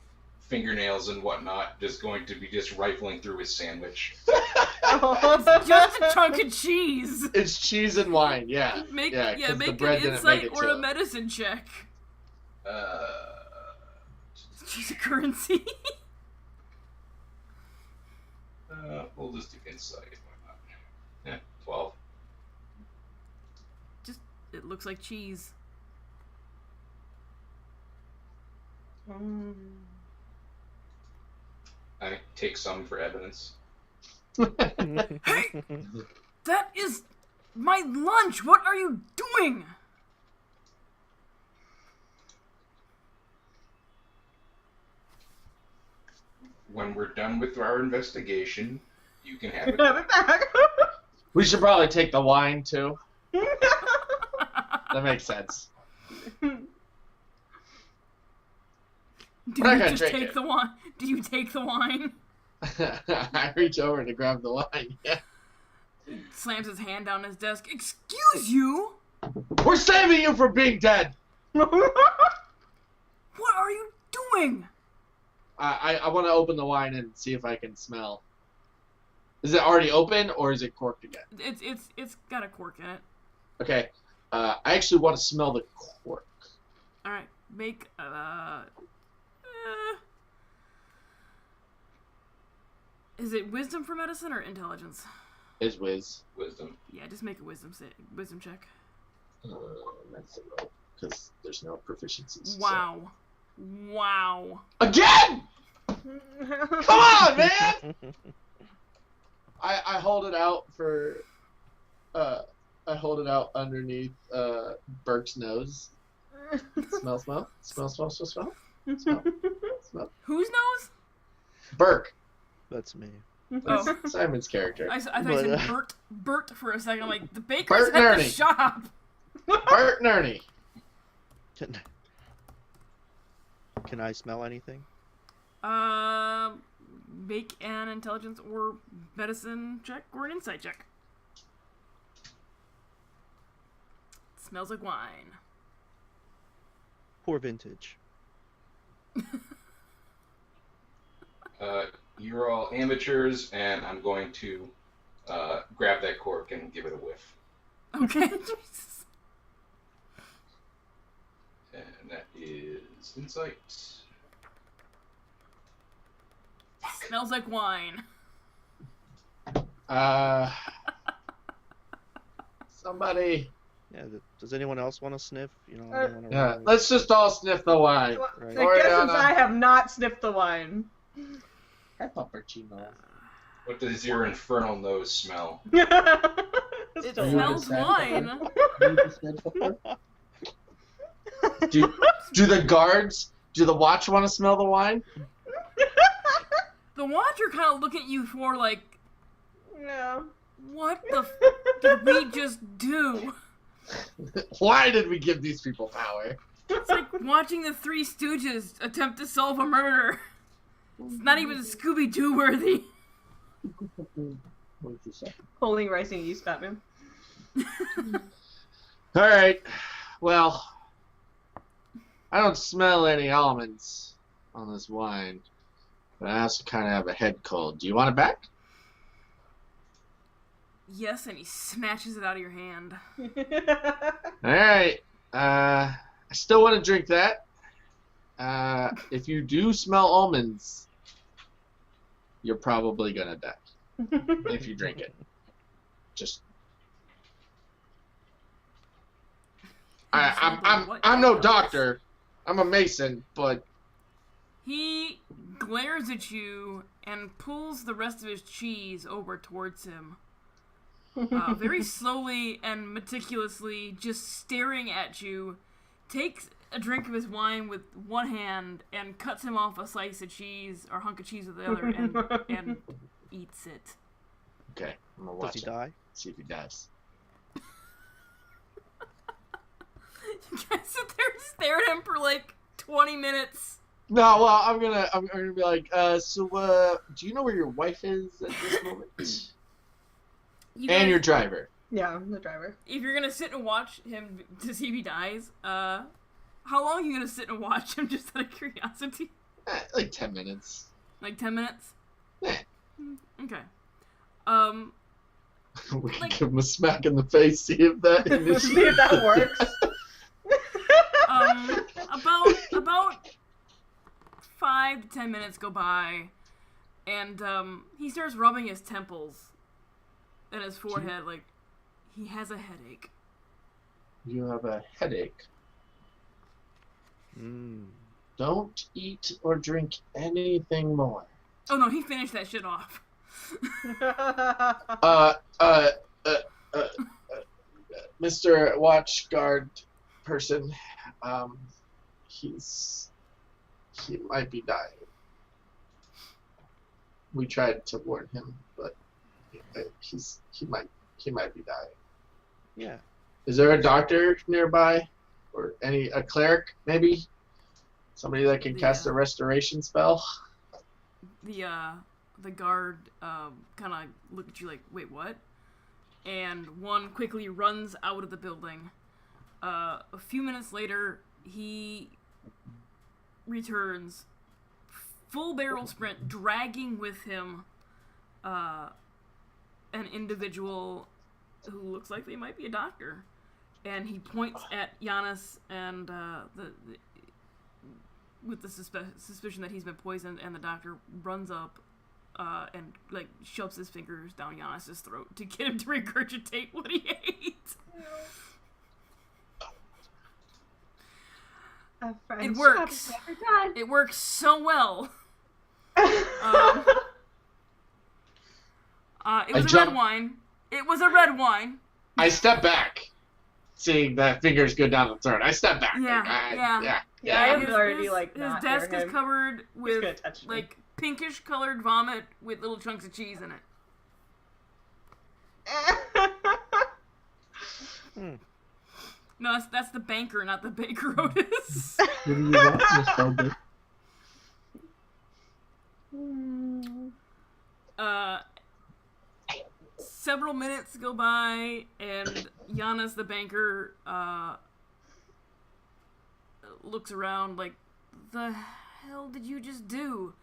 fingernails and whatnot, just going to be just rifling through his sandwich. It's just a chunk of cheese. It's cheese and wine, yeah. Make the an bread didn't make insight it or to a him. medicine check. Cheese a currency. We'll just do insight. Why not? Yeah, 12. It looks like cheese. I take some for evidence. Hey! That is my lunch! What are you doing? When we're done with our investigation, you can have it. Have it back. We should probably take the wine, too. That makes sense. Do We're not you gonna just drink take it. the wine? Do you take the wine? I reach over to grab the wine. Yeah. Slams his hand down his desk. Excuse you? We're saving you from being dead. What are you doing? I want to open the wine and see if I can smell. Is it already open or is it corked again? It's got a cork in it. Okay. I actually want to smell the cork. All right, make Is it wisdom for medicine or intelligence? Is whiz. Wisdom. Yeah, just make a wisdom check. That's a roll because there's no proficiencies. Wow. Wow. Again! Come on, man! I hold it out for. I hold it out underneath Burke's nose. Smell. Whose nose? Burke. That's me. That's Oh. Simon's character. I thought you said Bert for a second. I'm like, the baker's Bert at the Nerdy. shop. Bert and Ernie. Can I smell anything? Make an intelligence or medicine check or an insight check. Smells like wine. Poor vintage. You're all amateurs, and I'm going to grab that cork and give it a whiff. Okay. Jesus. And that is insight. Smells like wine. Somebody. Yeah. Does anyone else want to sniff? You know. Yeah. Let's just all sniff the wine. Right. I guess since I have not sniffed the wine. Peppuccino. What does your infernal nose smell? It Still smells wine. wine. Do the guards? Do the watch want to smell the wine? The Watcher kind of look at you for like, No. what the did we just do? Why did we give these people power? It's like watching the Three Stooges attempt to solve a murder. It's not even Scooby-Doo worthy. Holding rising yeast, Batman. Alright. Well, I don't smell any almonds on this wine. But I also kind of have a head cold. Do you want it back? Yes, and he snatches it out of your hand. Alright. I still want to drink that. If you do smell almonds, you're probably gonna die if you drink it. Just. I'm no doctor. I'm a mason, but. He glares at you and pulls the rest of his cheese over towards him. Very slowly and meticulously, just staring at you, takes a drink of his wine with one hand and cuts him off a slice of cheese or hunk of cheese with the other and eats it. Okay, I'm gonna watch Does he it. die? See if he dies. You guys sit there and stare at him for like 20 minutes. No, well, I'm gonna be like, do you know where your wife is at this moment? And your driver. Yeah, I'm the driver. If you're gonna sit and watch him to see if he dies, how long are you gonna sit and watch him, just out of curiosity? Like 10 minutes. Like 10 minutes? Yeah. Okay. We can Like- give him a smack in the face, see if that See if that works. About 5 to 10 minutes go by, and he starts rubbing his temples and his forehead like he has a headache. You have a headache. Don't eat or drink anything more. Oh no, he finished that shit off. Mr. Watch Guard person, he might be dying. We tried to warn him, but he might be dying. Yeah. Is there a doctor nearby, or a cleric maybe? Somebody that can cast a restoration spell? The the guard kind of look at you like, wait, what? And one quickly runs out of the building. A few minutes later, he returns, full barrel sprint, dragging with him an individual who looks like they might be a doctor. And he points at Giannis and with the suspicion that he's been poisoned, and the doctor runs up and like shoves his fingers down Giannis's throat to get him to regurgitate what he ate. It works. It works so well. It was a red wine. It was a red wine. I step back, seeing that fingers go down the throat. I step back. Yeah. I am already like his not desk near is him. covered with gonna touch me. like pinkish colored vomit with little chunks of cheese in it. No, that's the banker, not the baker, Otis. What do you want, Miss Velvet? Several minutes go by, and Giannis, the banker, looks around like, the hell did you just do?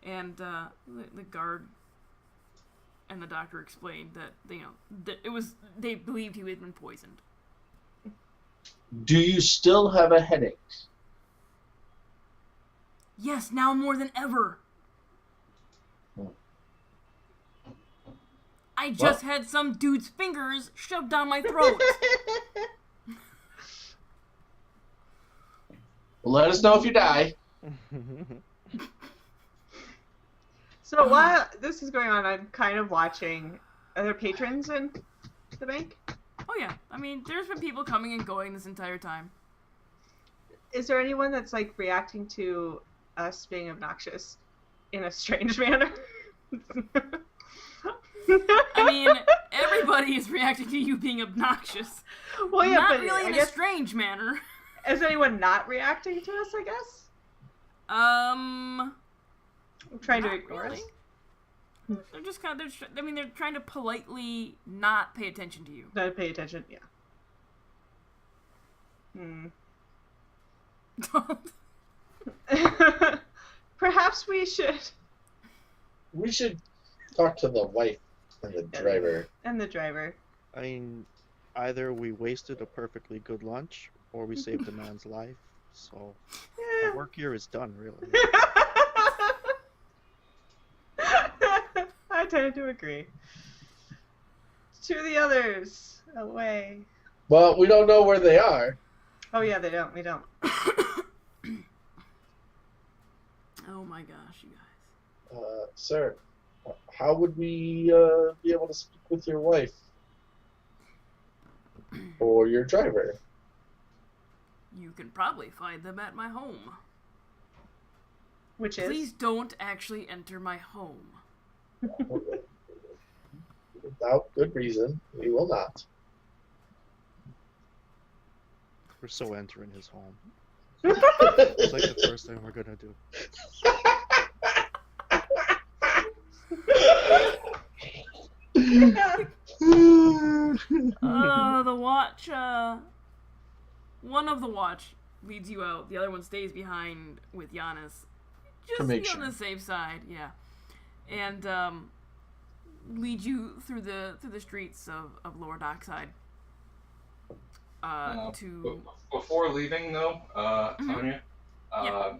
And the guard and the doctor explained that they believed he had been poisoned. Do you still have a headache? Yes, now more than ever. I just had some dude's fingers shoved down my throat. Well, let us know if you die. So while this is going on, I'm kind of watching. Are there patrons in the bank? Oh yeah, I mean, there's been people coming and going this entire time. Is there anyone that's like reacting to us being obnoxious in a strange manner? I mean, everybody is reacting to you being obnoxious. Well, yeah, not but really I in a guess, strange manner. is anyone not reacting to us? I guess. I'm trying to Not ignore really. us. They're just kind of, they're trying to politely not pay attention to you. Not pay attention. Yeah. Perhaps we should. We should talk to the wife and the driver. And the driver. I mean, either we wasted a perfectly good lunch, or we saved a man's life. So, Yeah. our work here is done, really. I tend to agree. To the others. Away. Well, we don't know where they are. Oh yeah, they don't. We don't. Oh my gosh, you guys. Sir, how would we be able to speak with your wife? Or your driver? You can probably find them at my home. Which is. Please don't actually enter my home. Without good reason, we will not. We're so entering his home. It's like the first thing we're gonna do. The watch, one of the watch leads you out. The other one stays behind with Giannis. Just To to make be on sure. the safe side, yeah. And, lead you through the streets of Lower Dockside. To... Before leaving, though, Tanya, Yeah.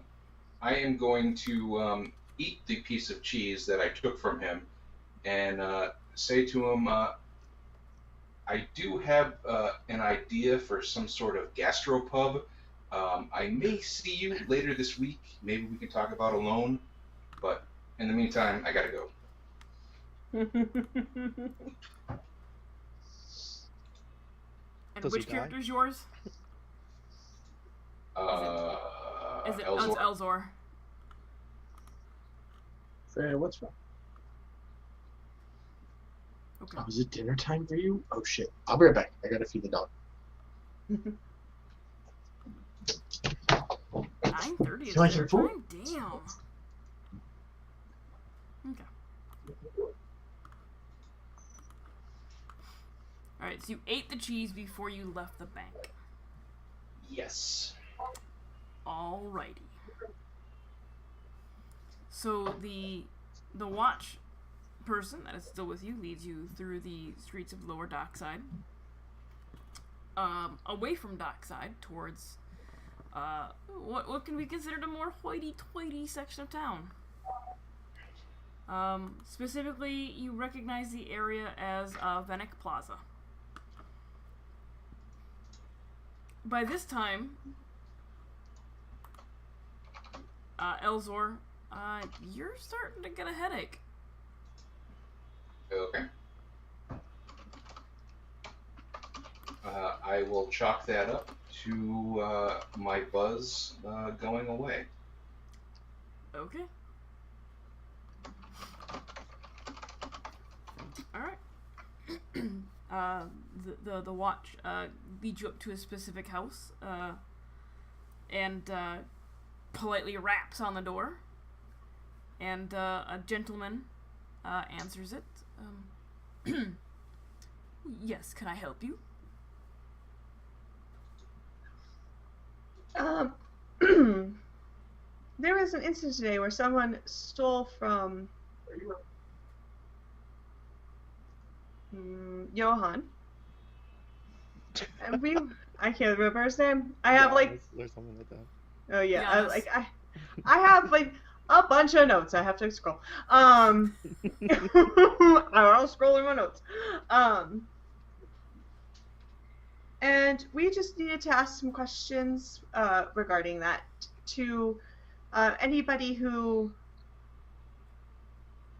I am going to eat the piece of cheese that I took from him and say to him, I do have an idea for some sort of gastropub. I may see you later this week. Maybe we can talk about a loan. But in the meantime, I gotta go. And Does he which die? character's yours? Is it Elzor. Elzor? Fair, what's wrong? Okay. Oh, is it dinner time for you? Oh shit. I'll be right back. I gotta feed the dog. 9:30 is You want dinner your food? time? Damn. Okay. Alright, so you ate the cheese before you left the bank. Yes. Alrighty. So the watch person that is still with you leads you through the streets of Lower Dockside, away from Dockside towards what can be considered a more hoity-toity section of town. Specifically, you recognize the area as Venick Plaza. By this time, Elzor, you're starting to get a headache. Okay. I will chalk that up to my buzz going away. Okay. Alright. The watch leads you up to a specific house and politely raps on the door, and a gentleman answers it. Yes, can I help you? There was an incident today where someone stole from Johan. And I can't remember his name. I have There's something like that. oh yeah, Yes. I have like a bunch of notes. I have to scroll. I'm scrolling my notes. And we just needed to ask some questions regarding that to anybody who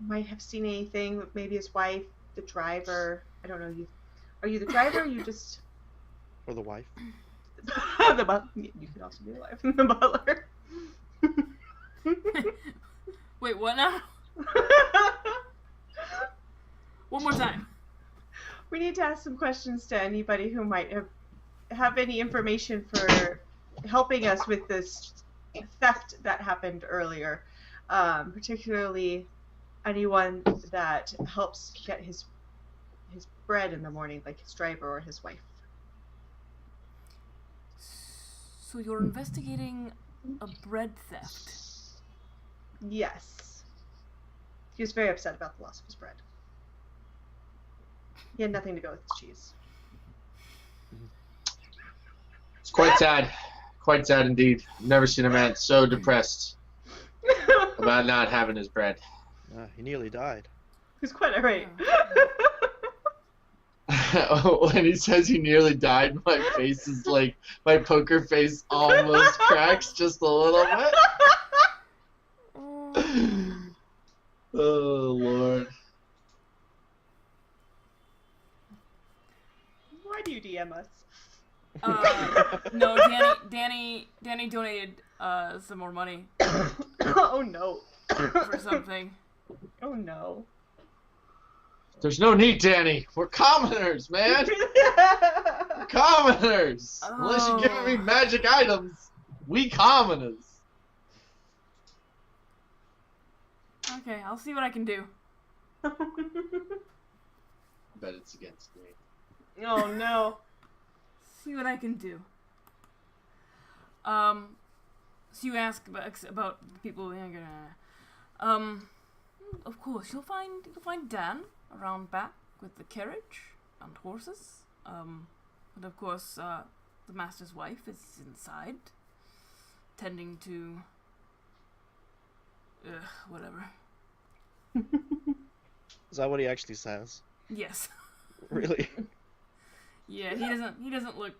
might have seen anything. Maybe his wife, the driver. I don't know. Are you the driver? Or you just Or the wife. the butler? You could also be the wife. The butler. Wait, what now? One more time. We need to ask some questions to anybody who might have any information for helping us with this theft that happened earlier. Particularly anyone that helps get his bread in the morning, like his driver or his wife. So you're investigating a bread theft? Yes. He was very upset about the loss of his bread. He had nothing to go with his cheese. It's quite sad. Quite sad indeed. Never seen a man so depressed about not having his bread. He nearly died. He's quite irate. When he says he nearly died, my face is like, my poker face almost cracks just a little bit. Oh, Lord. Why do you DM us? No, Danny donated some more money Oh no. for something. Oh no. There's no need, Danny. We're commoners, man. We're commoners. Unless you're giving me magic items, we commoners. Okay, I'll see what I can do. Bet it's against me. Oh no. See what I can do. So you ask about the people. Of course, you'll find Dan around back with the carriage and horses. And of course, the master's wife is inside, tending to whatever. Is that what he actually says? Yes. Really? Yeah, he doesn't look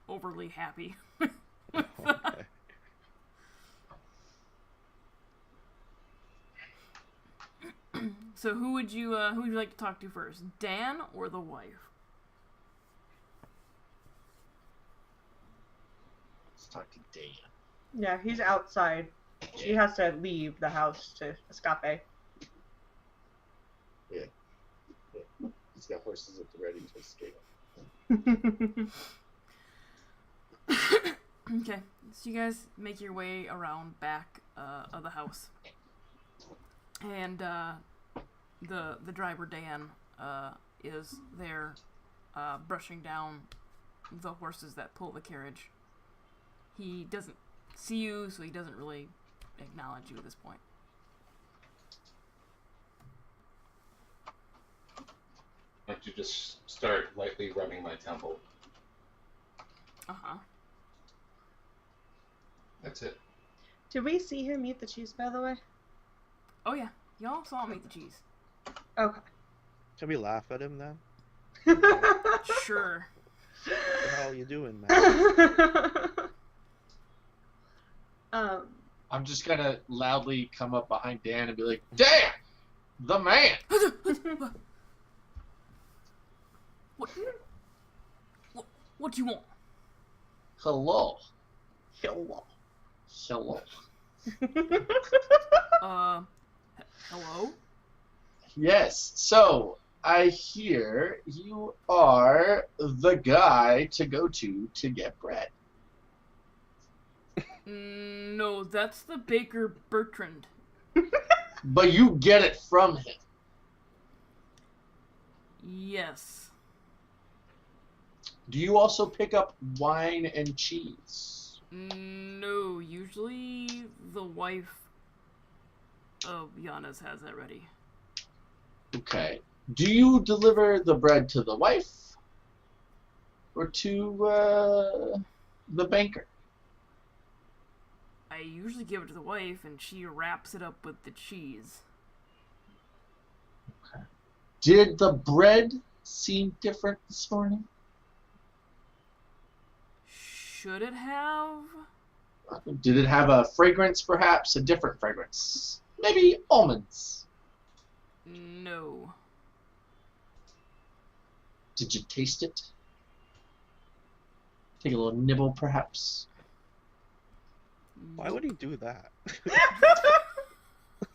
overly happy. Okay. So who would you like to talk to first, Dan or the wife? Let's talk to Dan. Yeah, he's outside. She has to leave the house to escape. Yeah. He's got horses at the ready to escape. Okay, so you guys make your way around back of the house, and the driver Dan is there brushing down the horses that pull the carriage. He doesn't see you, so he doesn't really acknowledge you at this point. Why don't you just start lightly rubbing my temple? Uh-huh. That's it. Did we see him eat the cheese, by the way? Oh yeah, y'all saw him eat the cheese. Okay. Can we laugh at him then? Sure. What the hell are you doing, man? I'm just gonna loudly come up behind Dan and be like, "Damn, the man!" What do you want? Hello. Hello. Hello. Hello? Yes. So I hear you are the guy to go to get bread. No, that's the baker Bertrand. But you get it from him. Yes. Do you also pick up wine and cheese? No, usually the wife of Giannis has that ready. Okay. Do you deliver the bread to the wife or to the banker? I usually give it to the wife, and she wraps it up with the cheese. Okay. Did the bread seem different this morning? Should it have? Did it have a fragrance, perhaps? A different fragrance? Maybe almonds? No. Did you taste it? Take a little nibble, perhaps? Why would he do that?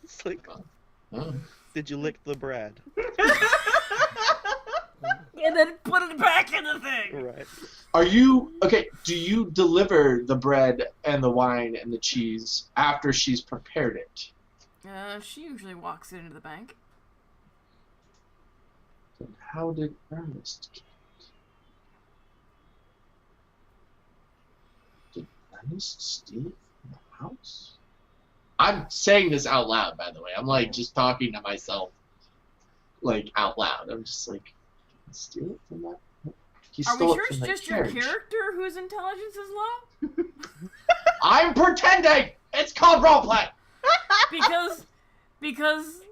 It's like, Oh. did you lick the bread? And then put it back in the thing! Right. Are you... Okay, do you deliver the bread and the wine and the cheese after she's prepared it? She usually walks it into the bank. Then how did Ernest get it? Did Ernest steal it from the house? I'm saying this out loud, by the way. I'm like just talking to myself, like out loud. I'm just like, steal it from that? He Are we stole sure it it's from the just your carriage. character whose intelligence is low? I'm pretending! It's called roleplay! Because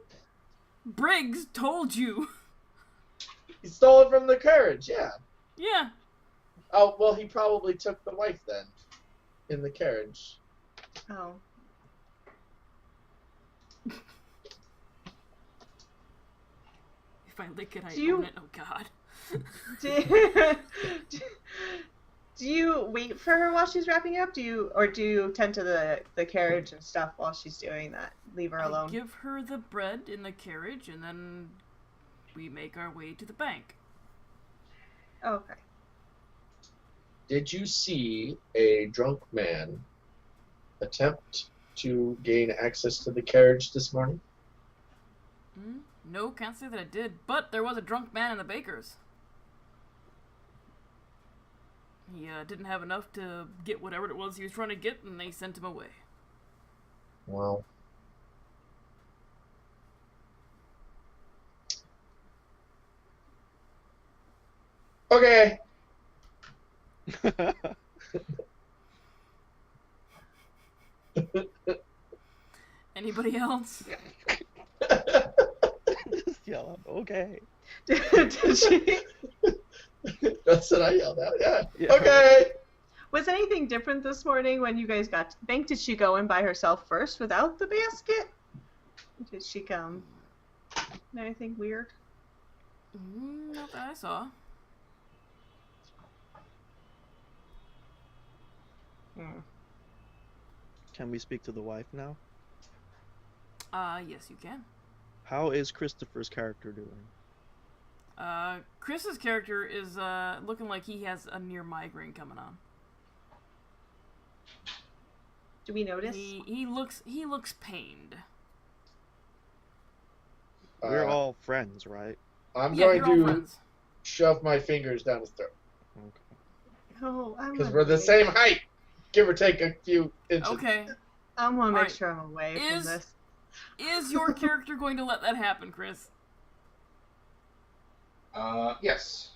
Briggs told you. He stole it from the carriage, yeah. Yeah. Oh, well, he probably took the wife then, in the carriage. Oh. If I lick it, I Do you- own it. Oh God. Do you wait for her while she's wrapping up? Do you tend to the carriage and stuff while she's doing that? Leave her I alone. give her the bread in the carriage, and then we make our way to the bank. Okay. Did you see a drunk man attempt to gain access to the carriage this morning? No, can't say that I did, but there was a drunk man in the baker's. He didn't have enough to get whatever it was he was trying to get, and they sent him away. Well, okay. Anybody else? Just yell out, okay. Did she? That's what I yelled out. Yeah. Yeah. Okay. Was anything different this morning when you guys got to the bank? Did she go in by herself first without the basket? Did she come? Anything weird? Not that I saw. Can we speak to the wife now? Yes, you can. How is Christopher's character doing? Chris's character is looking like he has a near migraine coming on. Do we notice? He looks pained. We're all friends, right? I'm Yeah, going you're all to friends. shove my fingers down his throat. Oh, Because we're the same height, give or take a few inches. Okay. I want to make Alright. sure I'm away from this. Is your character going to let that happen, Chris? Yes.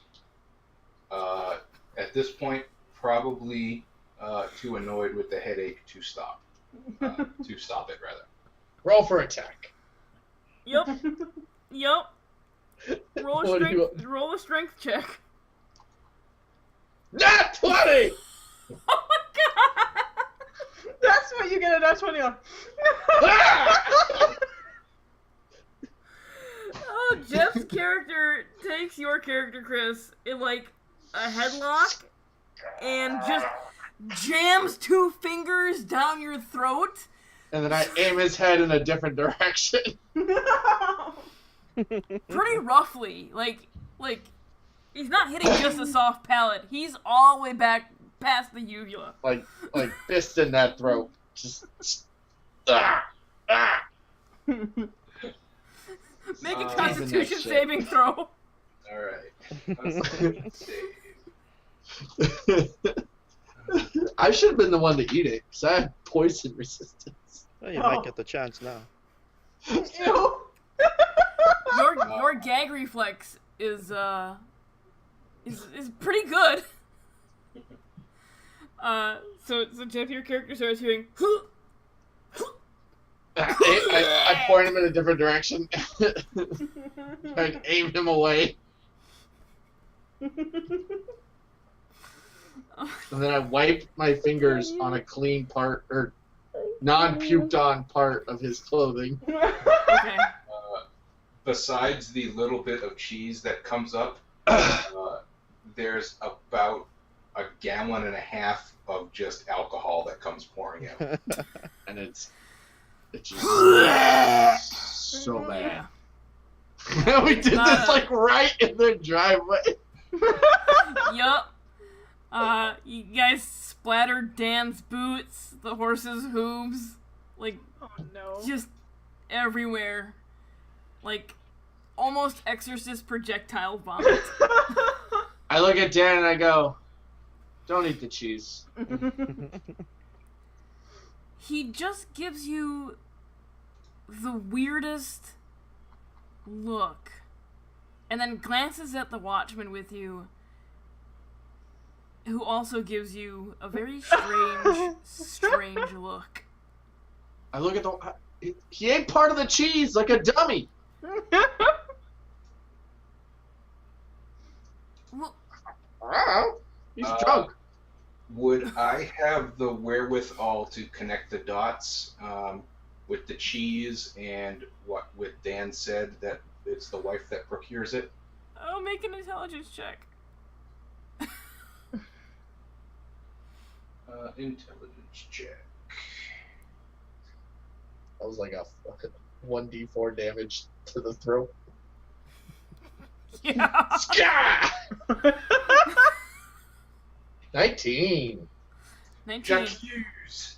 At this point, probably too annoyed with the headache to stop. To stop it, rather. Roll for attack. Yep. Yep. Roll What do you- roll a strength check. Not 20! Oh my god! That's what you get a nat 20 on. Ah! Oh, Jeff's character takes your character, Chris, in like a headlock and just jams 2 fingers down your throat. And then I aim his head in a different direction. Pretty roughly. Like he's not hitting just a soft palate. He's all the way back past the uvula. like fist in that throat. Just ah. Make a Even Constitution that shit. saving throw. Alright. I should have been the one to eat it, because I have poison resistance. Oh, you Oh. might get the chance now. Ew. Your gag reflex is pretty good. So Jeff, your character starts hearing I point him in a different direction. I aim him away. And then I wipe my fingers on a clean part, or non-puked on part of his clothing. Okay. Besides the little bit of cheese that comes up, there's about 1.5 gallons of just alcohol that comes pouring out. And it's just so bad. We did this like right in their driveway. Yup. You guys splattered Dan's boots, the horse's hooves, like Oh no. just everywhere. Like almost exorcist projectile vomit. I look at Dan and I go, "Don't eat the cheese." He just gives you the weirdest look and then glances at the watchman with you, who also gives you a very strange look. I look at the. He ate part of the cheese like a dummy. Well, Wow. He's Uh, drunk. Would I have the wherewithal to connect the dots with the cheese and what with Dan said that it's the wife that procures it? I'll make an intelligence check. Intelligence check. That was like a 1d4 damage to the throat. Yeah. Ska! 19. 19. Jack Hughes.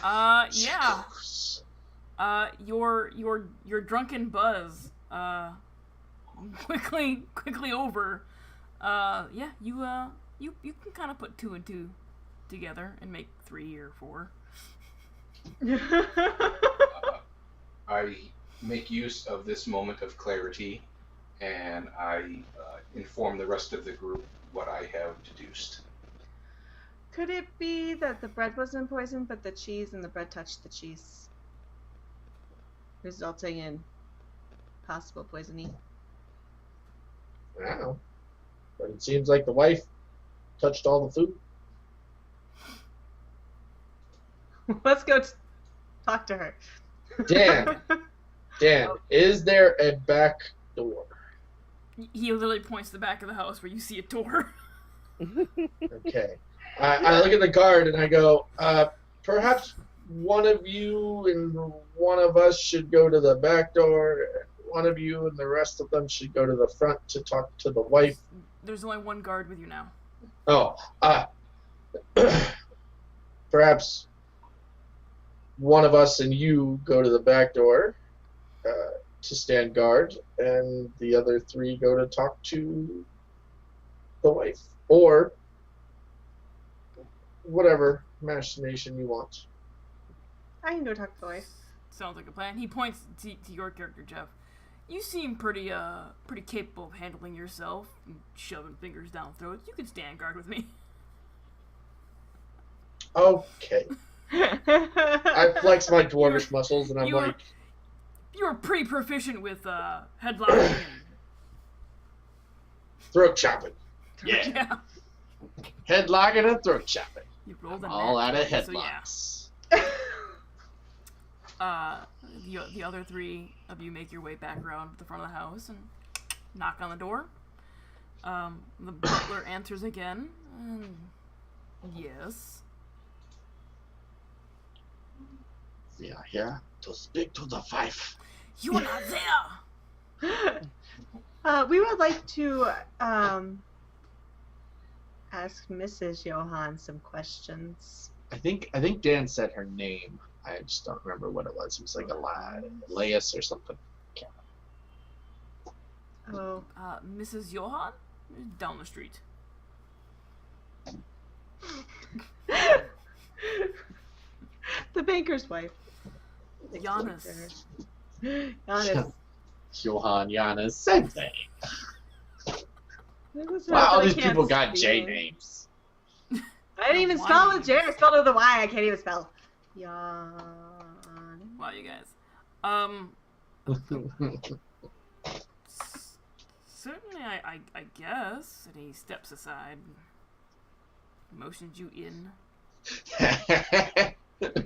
Yeah. Your drunken buzz quickly over. Yeah, you can kind of put 2 and 2 together and make 3 or 4. I make use of this moment of clarity, and I inform the rest of the group what I have deduced. Could it be that the bread wasn't poisoned, but the cheese and the bread touched the cheese, resulting in possible poisoning? I don't know. But it seems like the wife touched all the food. Let's go talk to her. Dan, is there a back door? He literally points to the back of the house where you see a door. Okay. I look at the guard and I go, perhaps one of you and one of us should go to the back door. One of you and the rest of them should go to the front to talk to the wife. There's only one guard with you now. Oh, perhaps one of us and you go to the back door to stand guard, and the other 3 go to talk to the wife, or whatever machination you want. I can go talk to the wife. Sounds like a plan. He points to your character, Jeff. You seem pretty capable of handling yourself and shoving fingers down throats. You could stand guard with me. Okay. I flex my dwarvish muscles and I'm you were- like, You are pretty proficient with headlocking. throat chopping. Yeah. Yeah. Headlocking and throat chopping. You rolled a All net, out of so yeah. headlocks. The other three of you make your way back around to the front of the house and knock on the door. The butler answers again. Yes. We are here to speak to the wife. You are not there. We would like to ask Mrs. Johan some questions. I think Dan said her name. I just don't remember what it was. It was like Elias or something. Oh. Mrs. Johan? Down the street. The banker's wife. Giannis. Giannis. Johan, Giannis, same thing. It was Wow, all I these can't people got speak. J names. I didn't even Why? spell it with J. I spelled it with a Y. I can't even spell. Jan. Wow, you guys. Certainly, I guess. And he steps aside, motions you in.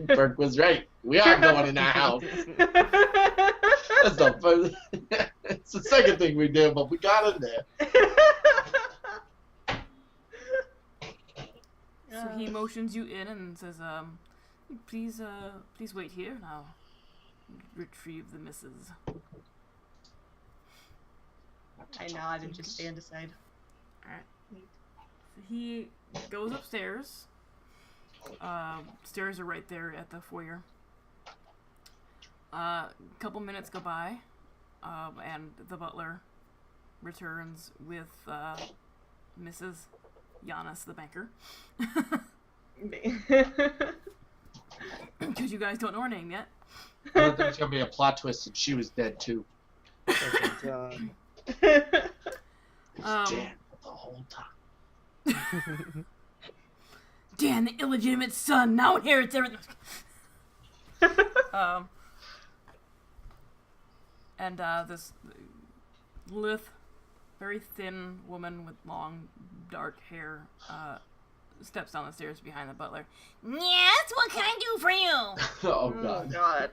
Burke was right. We are going in that house. That's the first. It's the second thing we did, but we got in there. So he motions you in and says, please wait here and I'll retrieve the missus. I nod and just stand aside. Alright. So he goes upstairs. Stairs are right there at the foyer. A couple minutes go by, and the butler returns with Mrs. Giannis, the banker. Because you guys don't know her name yet. I thought there was gonna be a plot twist, and she was dead too. Dun. It was Dan the whole time. Dan, the illegitimate son, now inherits everything. And this lithe, very thin woman with long, dark hair steps down the stairs behind the butler. Yes, what can I do for you? Oh Oh god. God.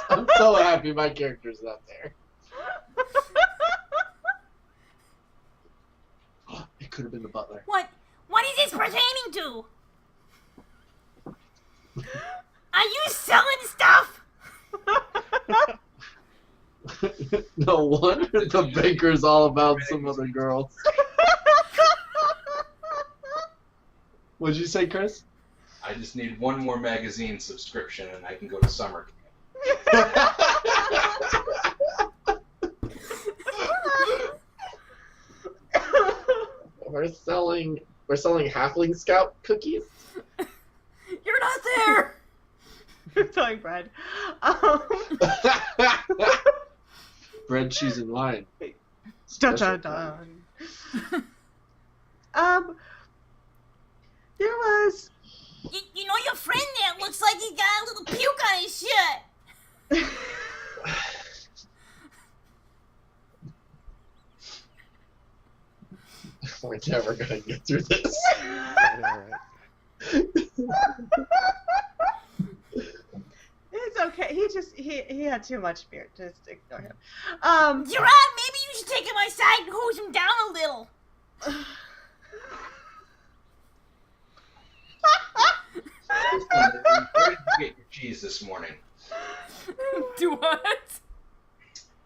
I'm so happy my character's not there. It could have been the butler. What is this pertaining to? Are you selling stuff? No wonder the banker's all about some other girls. What'd you say, Chris? I just need one more magazine subscription and I can go to summer camp. We're selling halfling scout cookies. You're not there. Telling Brad. Bread, cheese, and wine. Dun, Special dun, dun. There was. You know your friend there looks like he got a little puke on his shirt. We're never gonna get through this. Alright. It's okay. He had too much beer. Just ignore him. Gerard, maybe you should take him aside and hose him down a little. Where did you get your cheese this morning? Do what?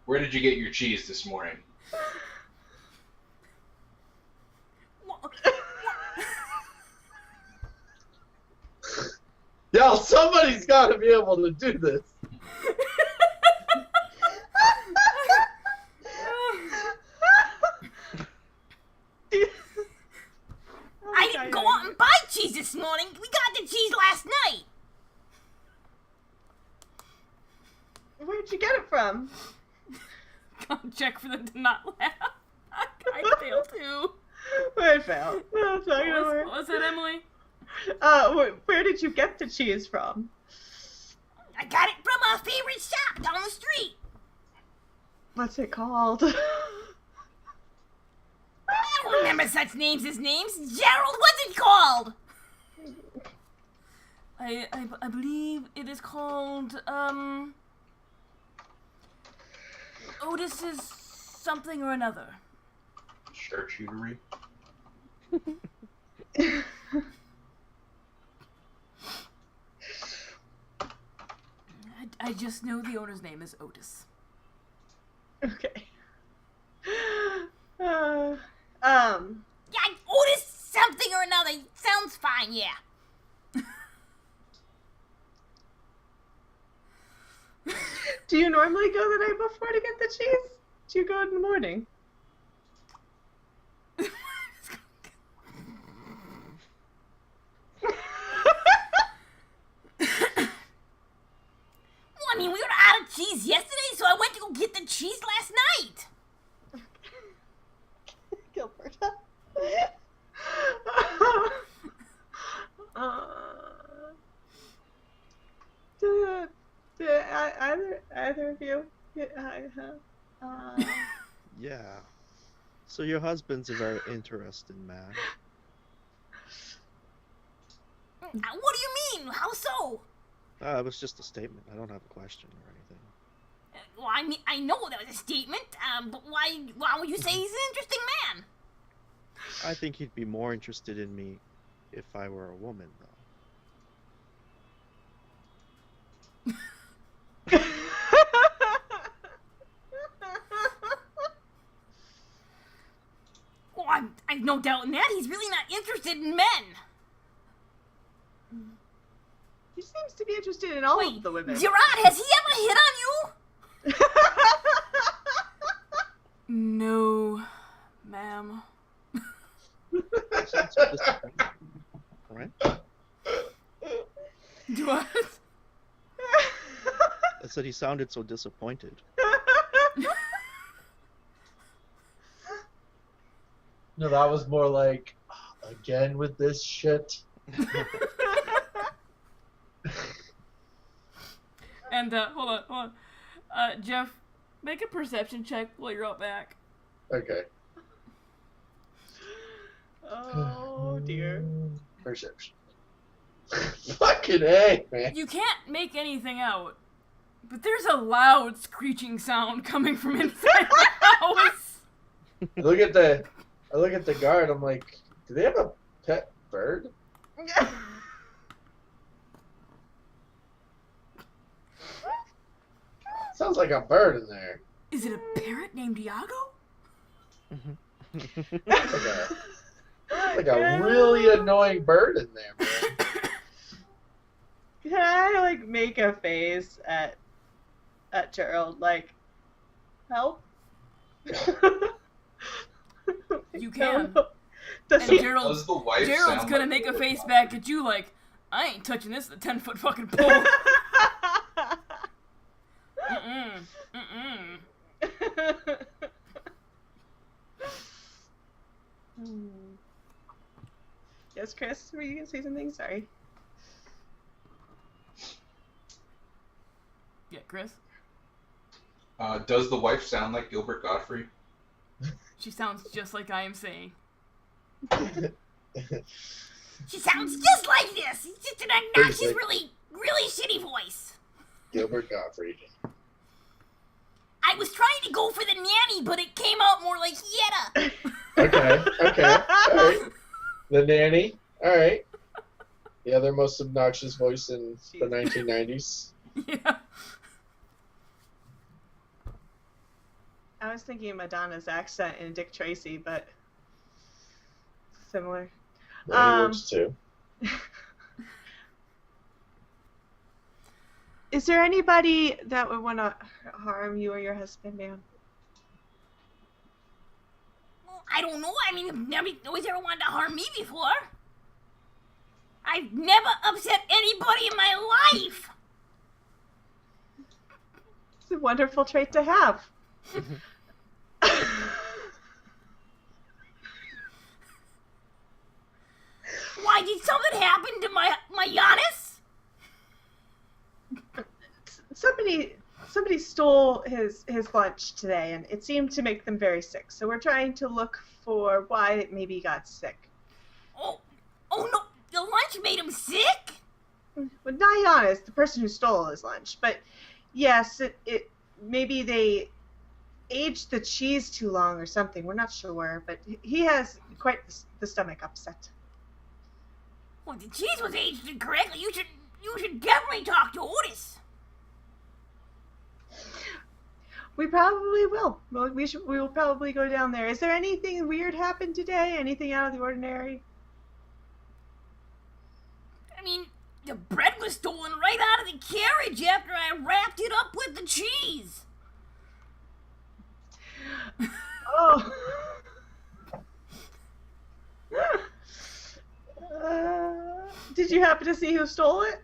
Where did you get your cheese this morning? Yo, somebody's gotta be able to do this. cheese this morning. We got the cheese last night. Where'd you get it from? Come check for them to not laugh. I failed too. I failed. No, it's not gonna work. What was that, Emily? Where did you get the cheese from? I got it from our favorite shop down the street. What's it called? I don't remember such names as names. Gerald, what's it called? I believe it is called, Otis's something or another. Charcuterie. I just know the owner's name is Otis. Okay. Yeah, Otis something or another. Sounds fine, yeah. Do you normally go the night before to get the cheese? Do you go in the morning? Well, I mean, we were out of cheese yesterday, so I went to go get the cheese last night. Gilberta. Do either of you? Yeah. So your husband's a very interesting man. What do you mean? How so? It was just a statement. I don't have a question or anything. Well, I mean, I know that was a statement, but why would you say he's an interesting man? I think he'd be more interested in me if I were a woman, though. Well, I've no doubt in that. He's really not interested in men. He seems to be interested in all of the women. Gerard, has he ever hit on you? No, ma'am. Right? What? I said he sounded so disappointed. No, that was more like, again with this shit. And, hold on. Jeff, make a perception check while you're out back. Okay. Oh dear. Perception. Fucking A, man. You can't make anything out, but there's a loud screeching sound coming from inside the house. I look at the guard, I'm like, do they have a pet bird? Sounds like a bird in there. Is it a parrot named Iago? Like a really annoying bird in there, man. Can I make a face at Gerald, help? You can. Does And he? Does the wife Gerald's sound gonna like make a Gilbert face Gottfried? back at you like, I ain't touching this with a 10-foot fucking pole. Yes, Chris, were you gonna say something? Sorry. Yeah, Chris? Does the wife sound like Gilbert Gottfried? She sounds just like I am saying. She sounds just like this. It's just an obnoxious, Basic. really, really shitty voice. Gilbert Gottfried. I was trying to go for the nanny, but it came out more like Yetta. Okay, alright. The nanny, alright. The other most obnoxious voice in the 1990s. Yeah. I was thinking Madonna's accent in Dick Tracy, but similar. Nanny works too. Is there anybody that would want to harm you or your husband, ma'am? Well, I don't know. I mean, nobody's ever wanted to harm me before. I've never upset anybody in my life. It's a wonderful trait to have. Why, did something happen to my Giannis? Somebody stole his lunch today, and it seemed to make them very sick. So we're trying to look for why maybe he got sick. Oh no, the lunch made him sick? Well, not honest, the person who stole his lunch, but yes, it maybe they aged the cheese too long or something. We're not sure, but he has quite the stomach upset. Well, the cheese was aged incorrectly. You should definitely talk to Otis. We probably will. Well, we will probably go down there. Is there anything weird happened today? Anything out of the ordinary? I mean, the bread was stolen right out of the carriage after I wrapped it up with the cheese. Oh. Did you happen to see who stole it?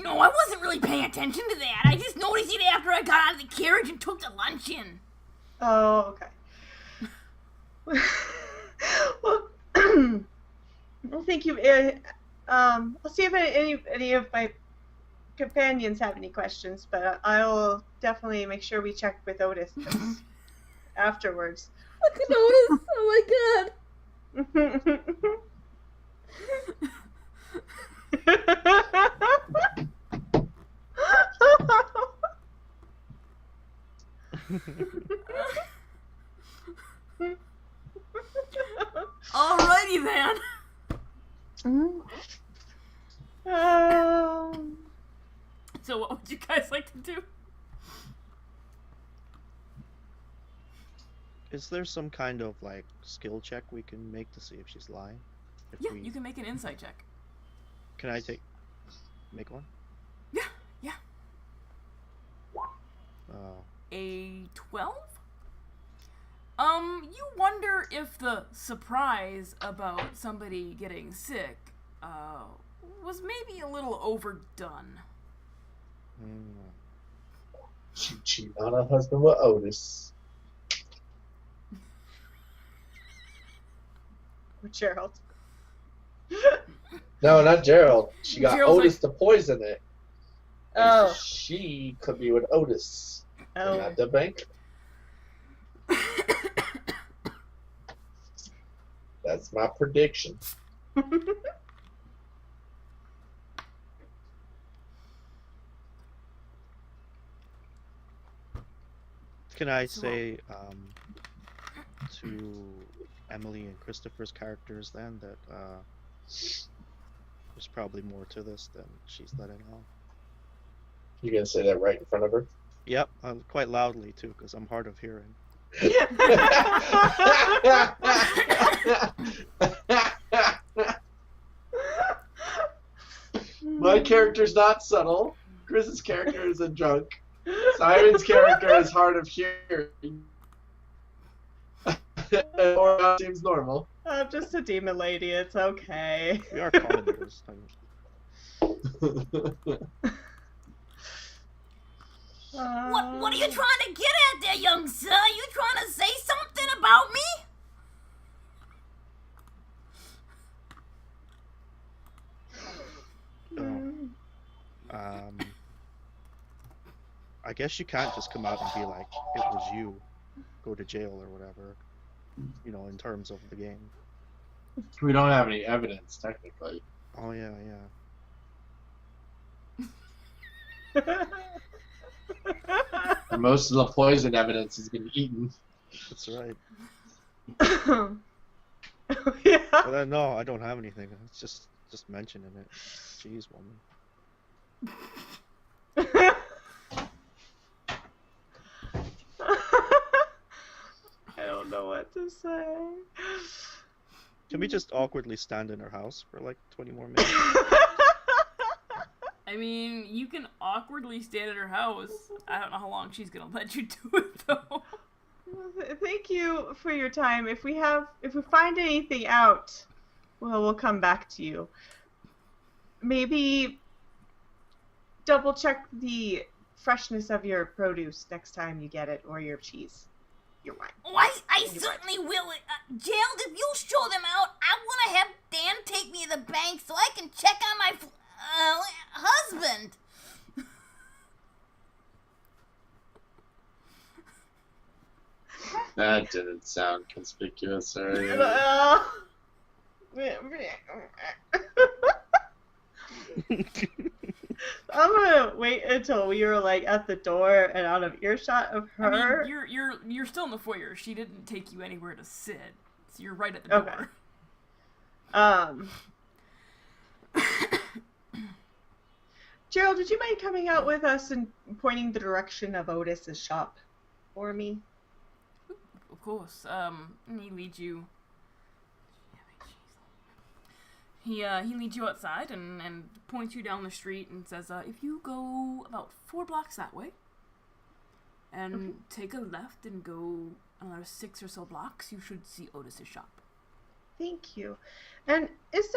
No, I wasn't really paying attention to that. I just noticed it after I got out of the carriage and took the lunch in. Oh, okay. Well, well, thank you. I'll see if any of my companions have any questions, but I'll definitely make sure we check with Otis afterwards. Look at Otis! Oh my god! Alrighty then. So what would you guys like to do? Is there some kind of like skill check we can make to see if she's lying? Yeah, you can make an insight check. Can I make one? Yeah, yeah. Oh. A 12? You wonder if the surprise about somebody getting sick, was maybe a little overdone. She cheated on her husband with Otis. With Gerald. No, not Gerald. She got Gerald's Otis to poison it. And Oh. she could be with Otis. And Oh. not the banker. That's my prediction. Can I say to Emily and Christopher's characters then that there's probably more to this than she's letting on? You gonna say that right in front of her? Yep, quite loudly too, because I'm hard of hearing. My character's not subtle. Chris's character is a drunk. Simon's character is hard of hearing. Or seems normal. I'm just a demon lady. It's okay. We are commoners. What are you trying to get at there, young sir? You trying to say something about me? I guess you can't just come out and be like, it was you. Go to jail or whatever. You know, in terms of the game. We don't have any evidence, technically. Oh, yeah. And most of the poison evidence has been eaten. That's right. Yeah. But then, no, I don't have anything. It's just mentioning it. Jeez, woman. I don't know what to say. Can we just awkwardly stand in her house for like 20 more minutes? I mean, you can awkwardly stand at her house. I don't know how long she's gonna let you do it, though. Thank you for your time. If we find anything out, Well, we'll come back to you. Maybe double check the freshness of your produce next time you get it, or your cheese, your wine. Oh, I certainly will. Gerald, if you'll show them out, I want to have Dan take me to the bank so I can check on my husband. That didn't sound conspicuous, or I'm gonna wait until we are like at the door and out of earshot of her. I mean, you're still in the foyer. She didn't take you anywhere to sit, so you're right at the Okay. door. Gerald, would you mind coming out with us and pointing the direction of Otis's shop for me? Of course. And he leads you. He leads you outside and points you down the street and says, if you go about 4 blocks that way, and take a left and go another 6 or so blocks, you should see Otis's shop. Thank you. And have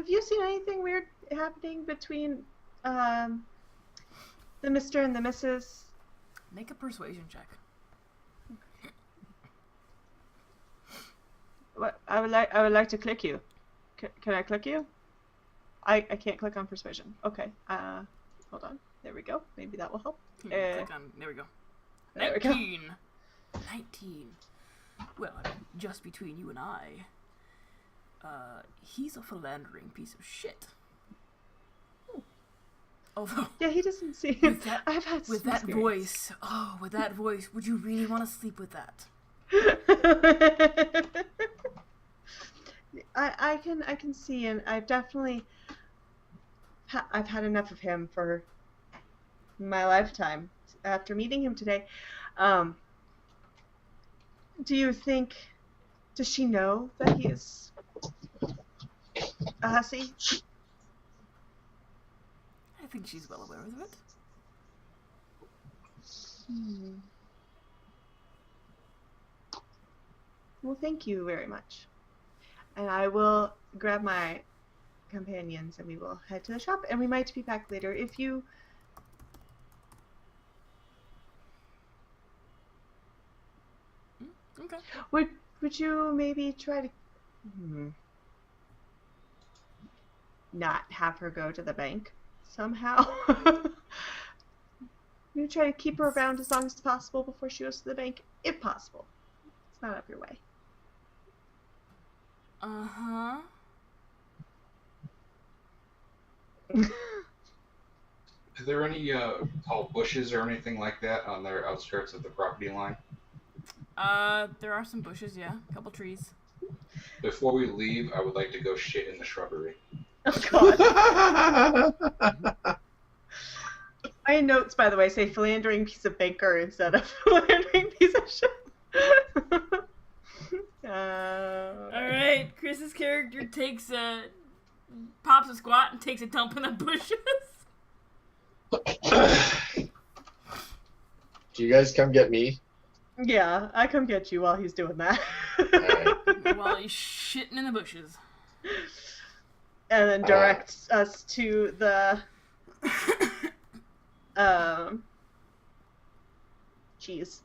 you seen anything weird happening between the Mr. and the Mrs.? Make a persuasion check. What I would like to click you. Can I click you? I can't click on persuasion. Okay. Hold on. There we go. Maybe that will help. Click on. There we go. There we go. 19. Well, I mean, just between you and I, he's a philandering piece of shit. Although, Yeah, he doesn't seem. with that, I've had with some that experience. voice, would you really want to sleep with that? I can see, and I've definitely I've had enough of him for my lifetime. After meeting him today, do you think? Does she know that he is a hussy? I think she's well aware of it. Well, thank you very much. And I will grab my companions and we will head to the shop, and we might be back later if you... Okay. Would you maybe try to not have her go to the bank somehow? You try to keep her around as long as possible before she goes to the bank, if possible. It's not up your way. Uh-huh. Are there any tall bushes or anything like that on their outskirts of the property line? There are some bushes, yeah. A couple trees. Before we leave, I would like to go shit in the shrubbery. Oh, God. My notes, by the way, say philandering piece of banker instead of philandering piece of shit. Alright, Chris's character takes pops a squat and takes a dump in the bushes. Do you guys come get me? Yeah, I come get you while he's doing that. Alright. While he's shitting in the bushes. And then directs us to the cheese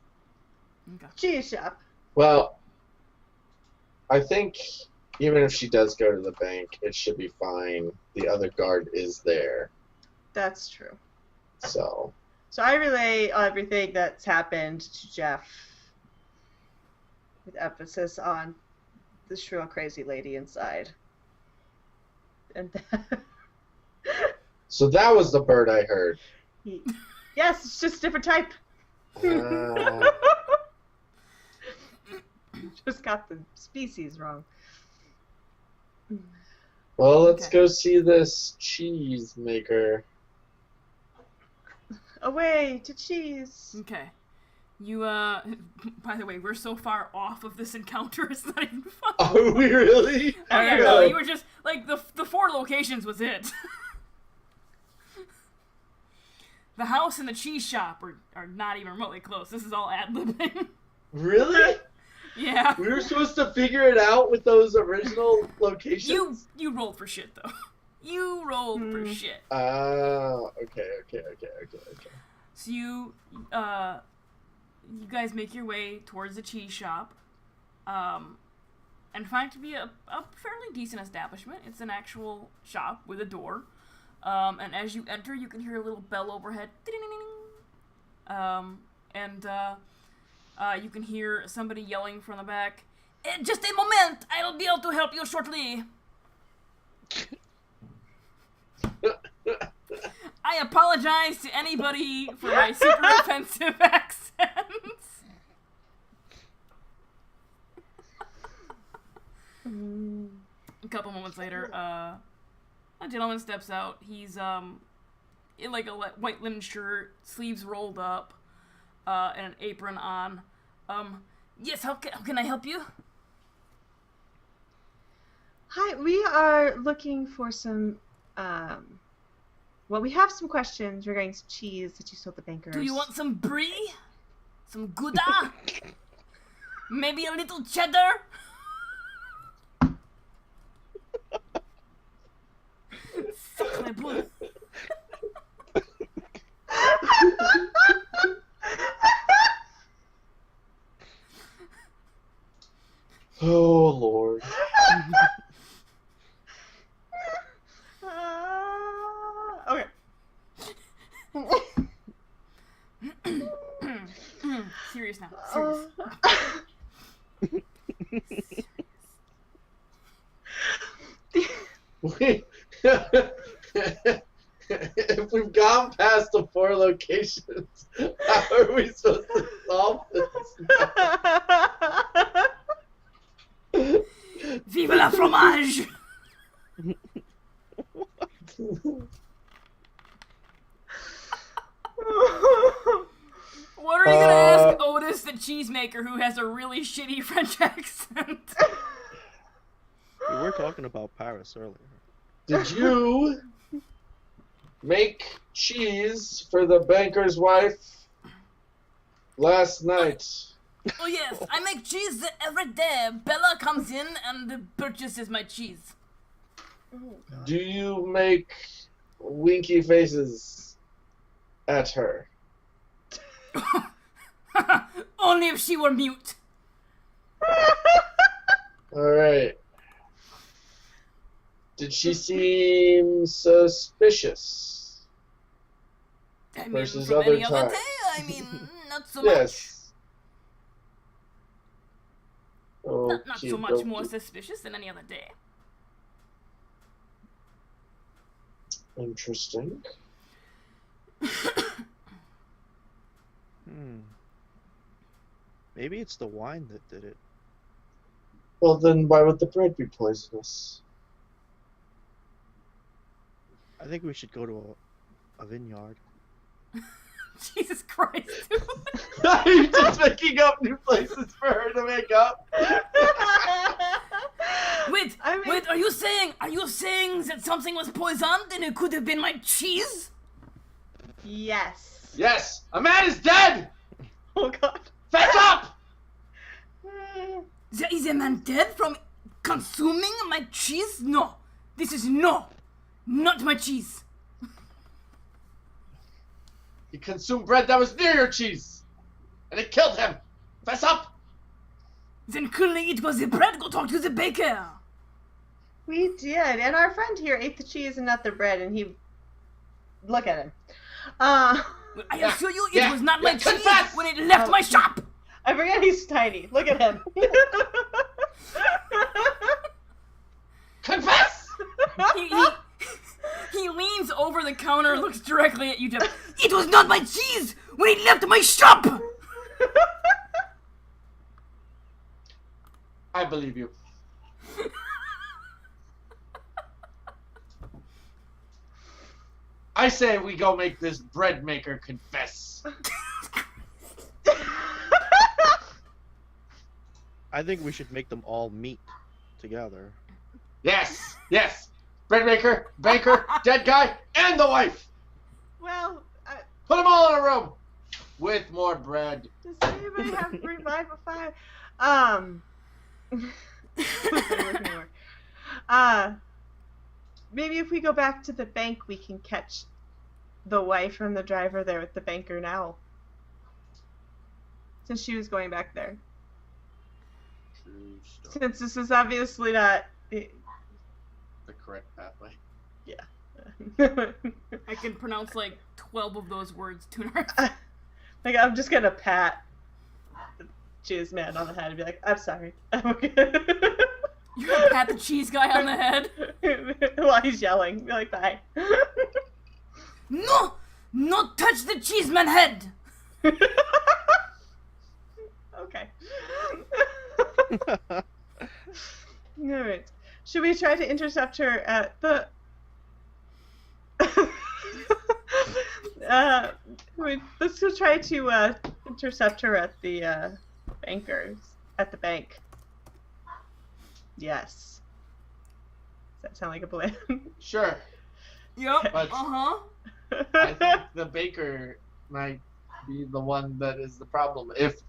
shop. Well, I think even if she does go to the bank, it should be fine. The other guard is there. That's true. So I relay everything that's happened to Jeff, with emphasis on the shrill, crazy lady inside. And so that was the bird I heard. yes, it's just a different type. Just got the species wrong. Well, let's Okay. go see this cheesemaker. Away to cheese. Okay. You, by the way, we're so far off of this encounter, it's not even fun. Are we really? Oh, yeah, no, you were just, like, the 4 locations was it. The house and the cheese shop are not even remotely close. This is all ad-libbing. Really? Yeah. We were supposed to figure it out with those original locations. You rolled for shit though. You rolled for shit. Okay. So you guys make your way towards the cheese shop, and find it to be a fairly decent establishment. It's an actual shop with a door, and as you enter, you can hear a little bell overhead, and you can hear somebody yelling from the back, "Just a moment, I'll be able to help you shortly." I apologize to anybody for my super offensive accents. A couple moments later, a gentleman steps out. He's in like a white linen shirt, sleeves rolled up, and an apron on. Yes, how can I help you? Hi, we are looking for some, well, we have some questions regarding some cheese that you sold the bankers. Do you want some brie? Some gouda? Maybe a little cheddar? Sacré boule. Oh Lord. Okay. Serious now. Serious. If we've gone past the 4 locations, how are we supposed to solve this? Vive la fromage! What are you gonna ask Otis the Cheesemaker, who has a really shitty French accent? We were talking about Paris earlier. Did you make cheese for the banker's wife last night? Oh yes, I make cheese every day. Bella comes in and purchases my cheese. Do you make winky faces at her? Only if she were mute. Alright. Did she seem suspicious? I mean, Versus from other any other times. day, I mean, not so Yes. much. Not so much Okey-dokey. more suspicious than any other day. Interesting. Maybe it's the wine that did it. Well, then why would the bread be poisonous? I think we should go to a vineyard. Jesus Christ. Are you just making up new places for her to make up? Wait, are you saying that something was poisoned and it could have been my cheese? Yes. Yes! A man is dead! Oh God. Fess up! Is a man dead from consuming my cheese? No. This is not my cheese. He consumed bread that was near your cheese! And it killed him! Fess up! Then clearly it was the bread. Go talk to the baker. We did, and our friend here ate the cheese and not the bread, and he. Look at him. I assure you, it was not my cheese confess! when it left my shop. I forget he's tiny. Look at him. Confess! He leans over the counter, looks directly at you, Jeff. It was not my cheese when it left my shop. I believe you. I say we go make this bread maker confess. I think we should make them all meet together. Yes, yes. Bread maker, banker, dead guy, and the wife. Well, Put them all in a room with more bread. does anybody have Revive a Fire? Maybe if we go back to the bank, we can catch the wife and the driver there with the banker now. Since she was going back there. True story. Since this is obviously not. The correct pathway. I can pronounce like 12 of those words, Tuner. Like, I'm just gonna pat the cheese man on the head and be like, I'm sorry. I'm okay. You're gonna pat the cheese guy on the head? While he's yelling. Be like, bye. No! No touch the cheese man head! Okay. Alright. Should we try to intercept her at the... let's go try to intercept her at the at the bank. Yes. Does that sound like a plan? Sure. Yep. But- Uh-huh. I think the baker might be the one that is the problem. If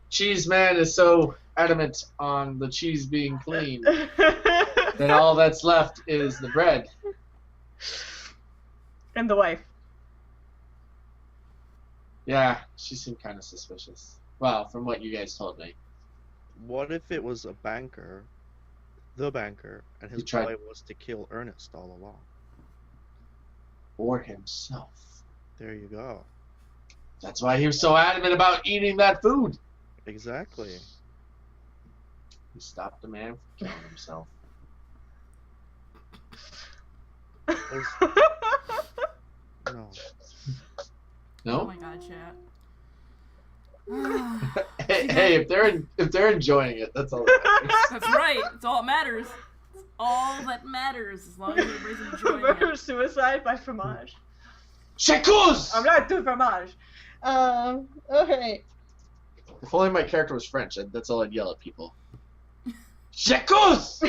Cheese Man is so adamant on the cheese being clean, then all that's left is the bread. And the wife. Yeah, she seemed kind of suspicious. Well, from what you guys told me. What if it was a banker, the banker, and his He tried- ploy was to kill Ernest all along? Or himself. There you go. That's why he was so adamant about eating that food. Exactly. He stopped the man from killing himself. No. Oh No? my god, chat. Hey, if they're enjoying it, that's all that matters. That's right. It's all that matters. It's all that matters as long as everybody's enjoying Murder it. suicide by fromage. Chacos! I'm not doing fromage. Okay. If only my character was French, that's all I'd yell at people. Chacos!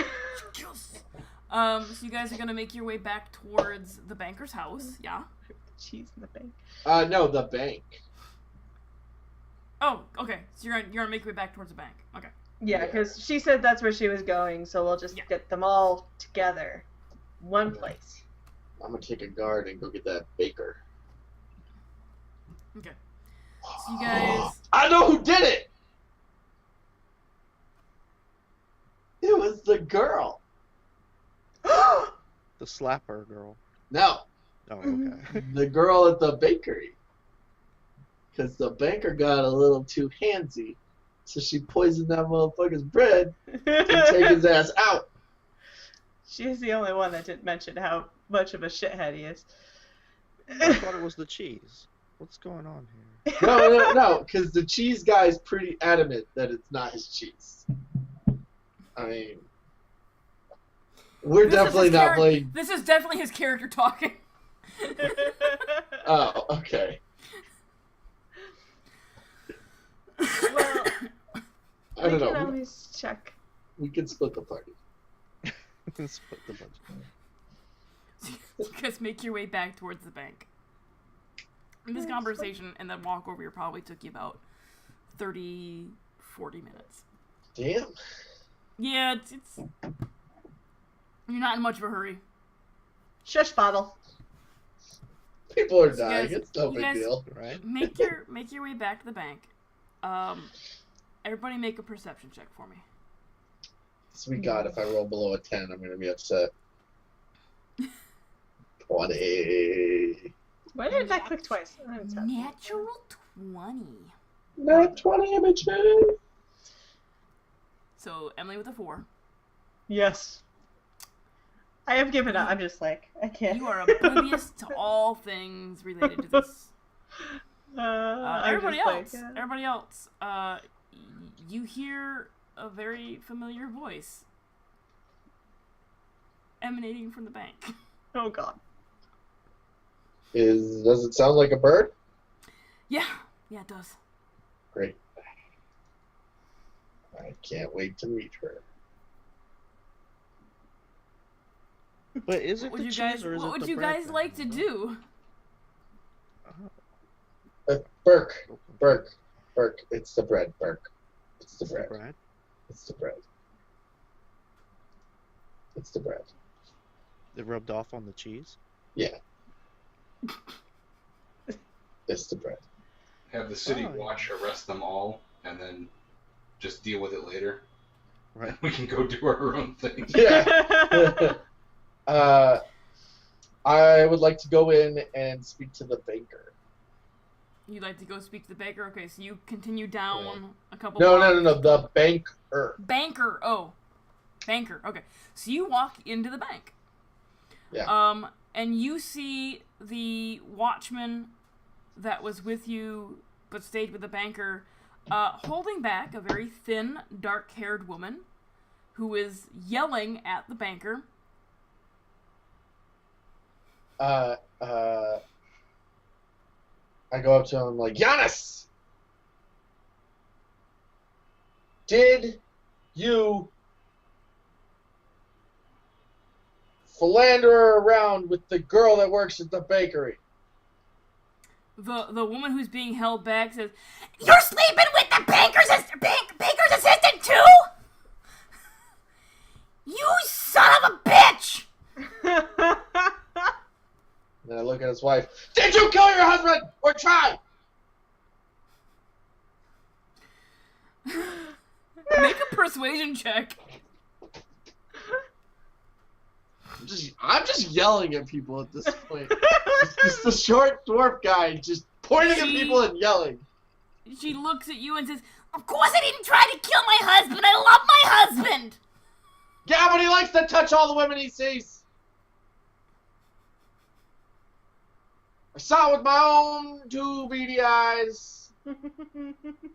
So you guys are gonna make your way back towards the banker's house, yeah? Cheese in the bank. No, the bank. Oh, okay. So you're gonna make your way back towards the bank. Okay. Yeah, because she said that's where she was going, so we'll just Yeah. get them all together. One place. I'm gonna take a guard and go get that baker. Okay. So you guys I know who did it! It was the girl. The slapper girl. No, Oh, okay. the girl at the bakery. Because the banker got a little too handsy. So she poisoned that motherfucker's bread and take his ass out. She's the only one that didn't mention how much of a shithead he is. I thought it was the cheese. What's going on here? No, because the cheese guy's pretty adamant that it's not his cheese. I mean, we're This is definitely his not charac- playing. This is definitely his character talking. Oh, okay. Well, I we don't can know. always check. We can split the party. Split the budget. You guys make your way back towards the bank. And this conversation and then walk over here probably took you about 30, 40 minutes. Damn. Yeah, it's you're not in much of a hurry. Shush bottle. People are You dying. guys- It's no you big guys- deal. Right? Make your way back to the bank. Everybody make a perception check for me. Sweet God, if I roll below a 10, I'm going to be upset. 20. Why did that click twice? Oh, it's happening. Natural 20. Not 20 images. So Emily with a 4. Yes. I have given up. I'm just like, I can't. You are oblivious to all things related to this. I'm Everybody just else, like, everybody else, you hear a very familiar voice emanating from the bank. oh god. Does it sound like a bird? Yeah, it does. Great. I can't wait to meet her. But is it What the would you cheese guys? or is What it would the you bread guys then? like to do? Burke. It's the bread, Burke. It's the It's the bread. bread? It's the bread. It's the bread. It rubbed off on the cheese. Yeah. It's the bread. Have the city Oh. watch arrest them all, and then just deal with it later. Right. We can go do our own thing. Yeah. I would like to go in and speak to the banker. You'd like to go speak to the baker? Okay, so you continue down a couple No, blocks. the banker. Banker. Oh. Banker. Okay. So you walk into the bank. Yeah. And you see the watchman that was with you but stayed with the banker holding back a very thin, dark-haired woman who is yelling at the banker. I go up to him like, Giannis! Did you philander around with the girl that works at the bakery? The woman who's being held back says, You're sleeping with the baker's assistant too? You son of a bitch! And then I look at his wife. Did you kill your husband or try? make a persuasion check. I'm just yelling at people at this point. It's the short dwarf guy just pointing at people and yelling. She looks at you and says, Of course I didn't try to kill my husband. I love my husband. Yeah, but he likes to touch all the women he sees. I saw it with my own two beady eyes.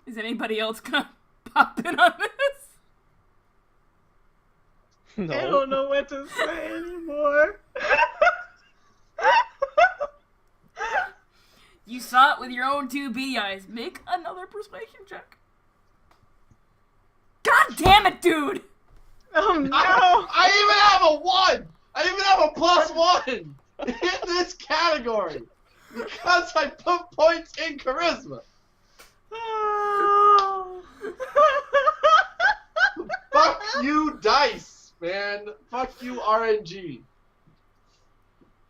is anybody else gonna pop in on this? No. I don't know what to say anymore. You saw it with your own two beady eyes. Make another persuasion check. God damn it, dude! Oh no! I even have a 1! I even have a +1 in this category. Because I put points in charisma. Oh. Fuck you, dice, man. Fuck you, RNG.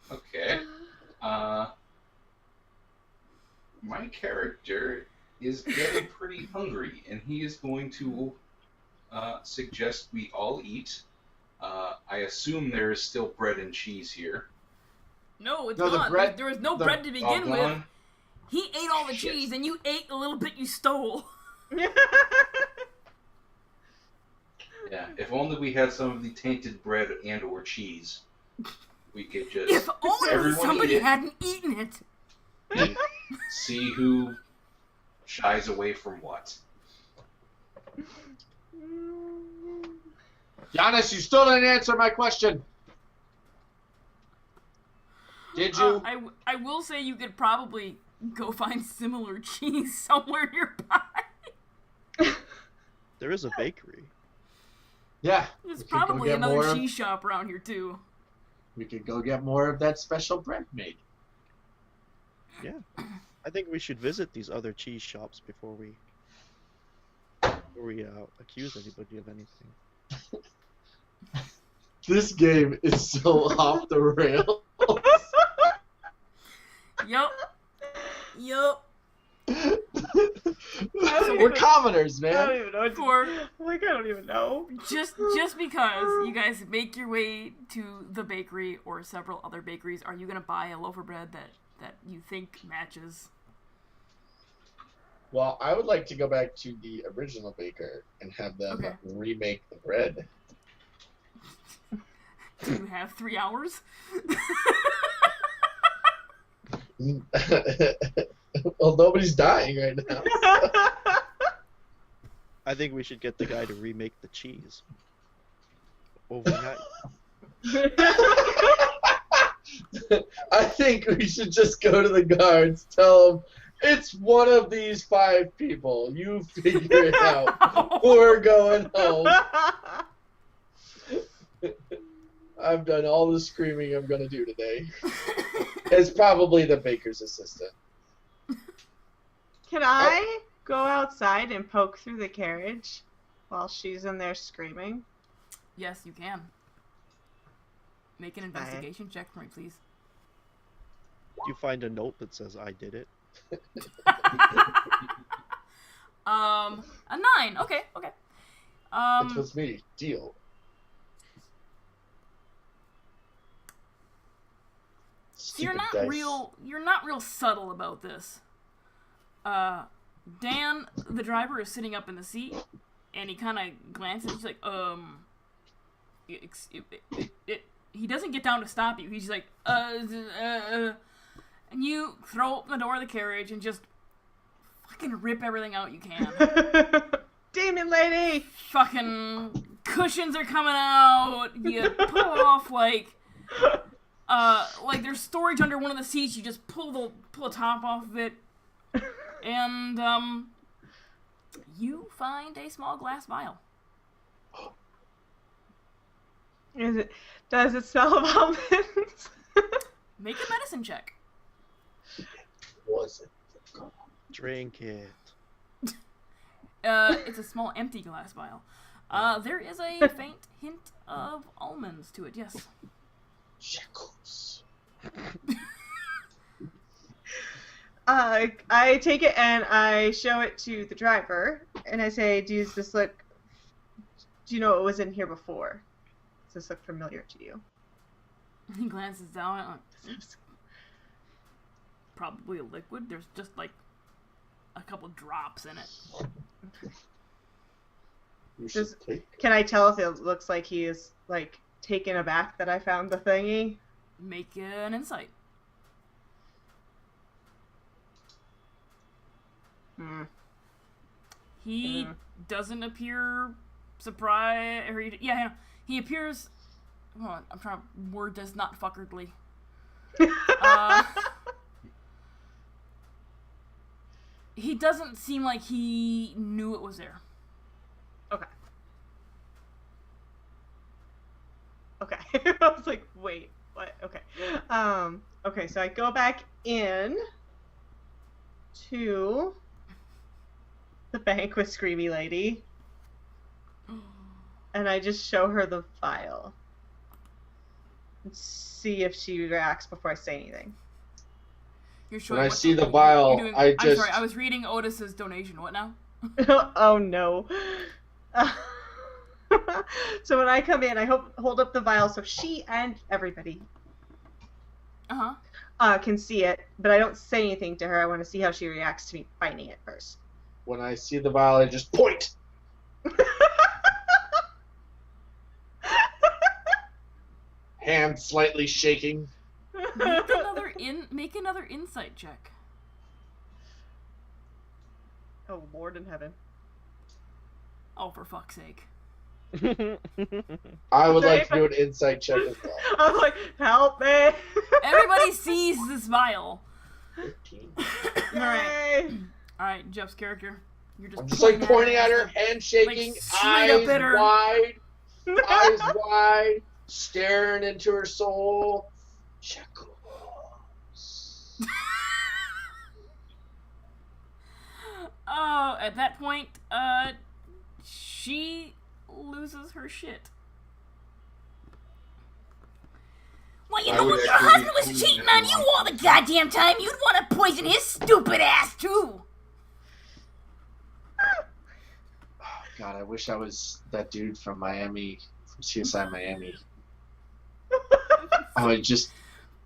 Okay. My character is getting pretty hungry, and he is going to suggest we all eat. I assume there is still bread and cheese here. No, it's No, the gone. bread- there was no the- bread to begin All with. gone? He ate all the Shit. cheese, and you ate the little bit you stole. Yeah, if only we had some of the tainted bread and or cheese, we could just If only everyone somebody eat it. hadn't eaten it. and see who shies away from what. Giannis, you still didn't answer my question. Did you? I will say you could probably go find similar cheese somewhere nearby. There is a bakery. Yeah. There's we could go probably get another more of- cheese shop around here too. We could go get more of that special bread made. Yeah. I think we should visit these other cheese shops before we accuse anybody of anything. This game is so off the rails. Yup. Yup. We're commoners, I don't man. even know what to For like. I don't even know. just because you guys make your way to the bakery or several other bakeries, are you gonna buy a loaf of bread that you think matches? Well, I would like to go back to the original baker and have them Okay. remake the bread. Do you have 3 hours? Well, nobody's dying right now. I think we should get the guy to remake the cheese. Overnight. I think we should just go to the guards, tell them it's one of these 5 people. You figure it out. We're going home. I've done all the screaming I'm going to do today. It's probably the baker's assistant. Can I go outside and poke through the carriage? While she's in there screaming? Yes, you can. Make an investigation check for me, please. You find a note that says I did it. A 9. Okay. It was me. Deal. So you're Stupid not dice. you're not real subtle about this. Dan, the driver, is sitting up in the seat, and he kind of glances. He's like, he doesn't get down to stop you. He's like, and you throw open the door of the carriage and just fucking rip everything out you can. Demon lady! Fucking cushions are coming out. You pull off like there's storage under one of the seats. You just pull the top off of it, and you find a small glass vial. Does it smell of almonds? Make a medicine check. Was it? Drink it. It's a small empty glass vial. There is a faint hint of almonds to it. Yes. Shekels. I take it and I show it to the driver, and I say, do you know what was in here before? Does this look familiar to you? He glances down at it. Probably a liquid. There's just like a couple drops in it. You should take. Can I tell if it looks like he is, like, taken aback that I found the thingy? Make an insight. He doesn't appear surprised. Or he appears. Hold on, I'm trying to word this not fuckardly. He doesn't seem like he knew it was there. Okay. I was like, wait, what? Okay. Okay, so I go back in to the bank with Screamy Lady, and I just show her the vial and see if she reacts before I say anything. You're showing When I what see the vial, you're doing, I I'm sorry, I was reading Otis's donation. What now? Oh no. So when I come in, I hold up the vial so she and everybody can see it, but I don't say anything to her. I want to see how she reacts to me finding it first. When I see the vial, I just point. Hand slightly shaking. Make another insight check. Oh, Lord in heaven. Oh, for fuck's sake. I would like to do an insight check as well. I was like, help me! Everybody sees this vial. 15. Alright, Jeff's character. You're just I'm just like pointing at her, hand shaking, straight up at her. eyes wide, staring into her soul. Shekels. Oh, at that point, she loses her shit. Well, you know what? Your husband was cheating on you all the goddamn time. You'd want to poison his stupid ass, too. Oh, God, I wish I was that dude from Miami, from CSI Miami. I would just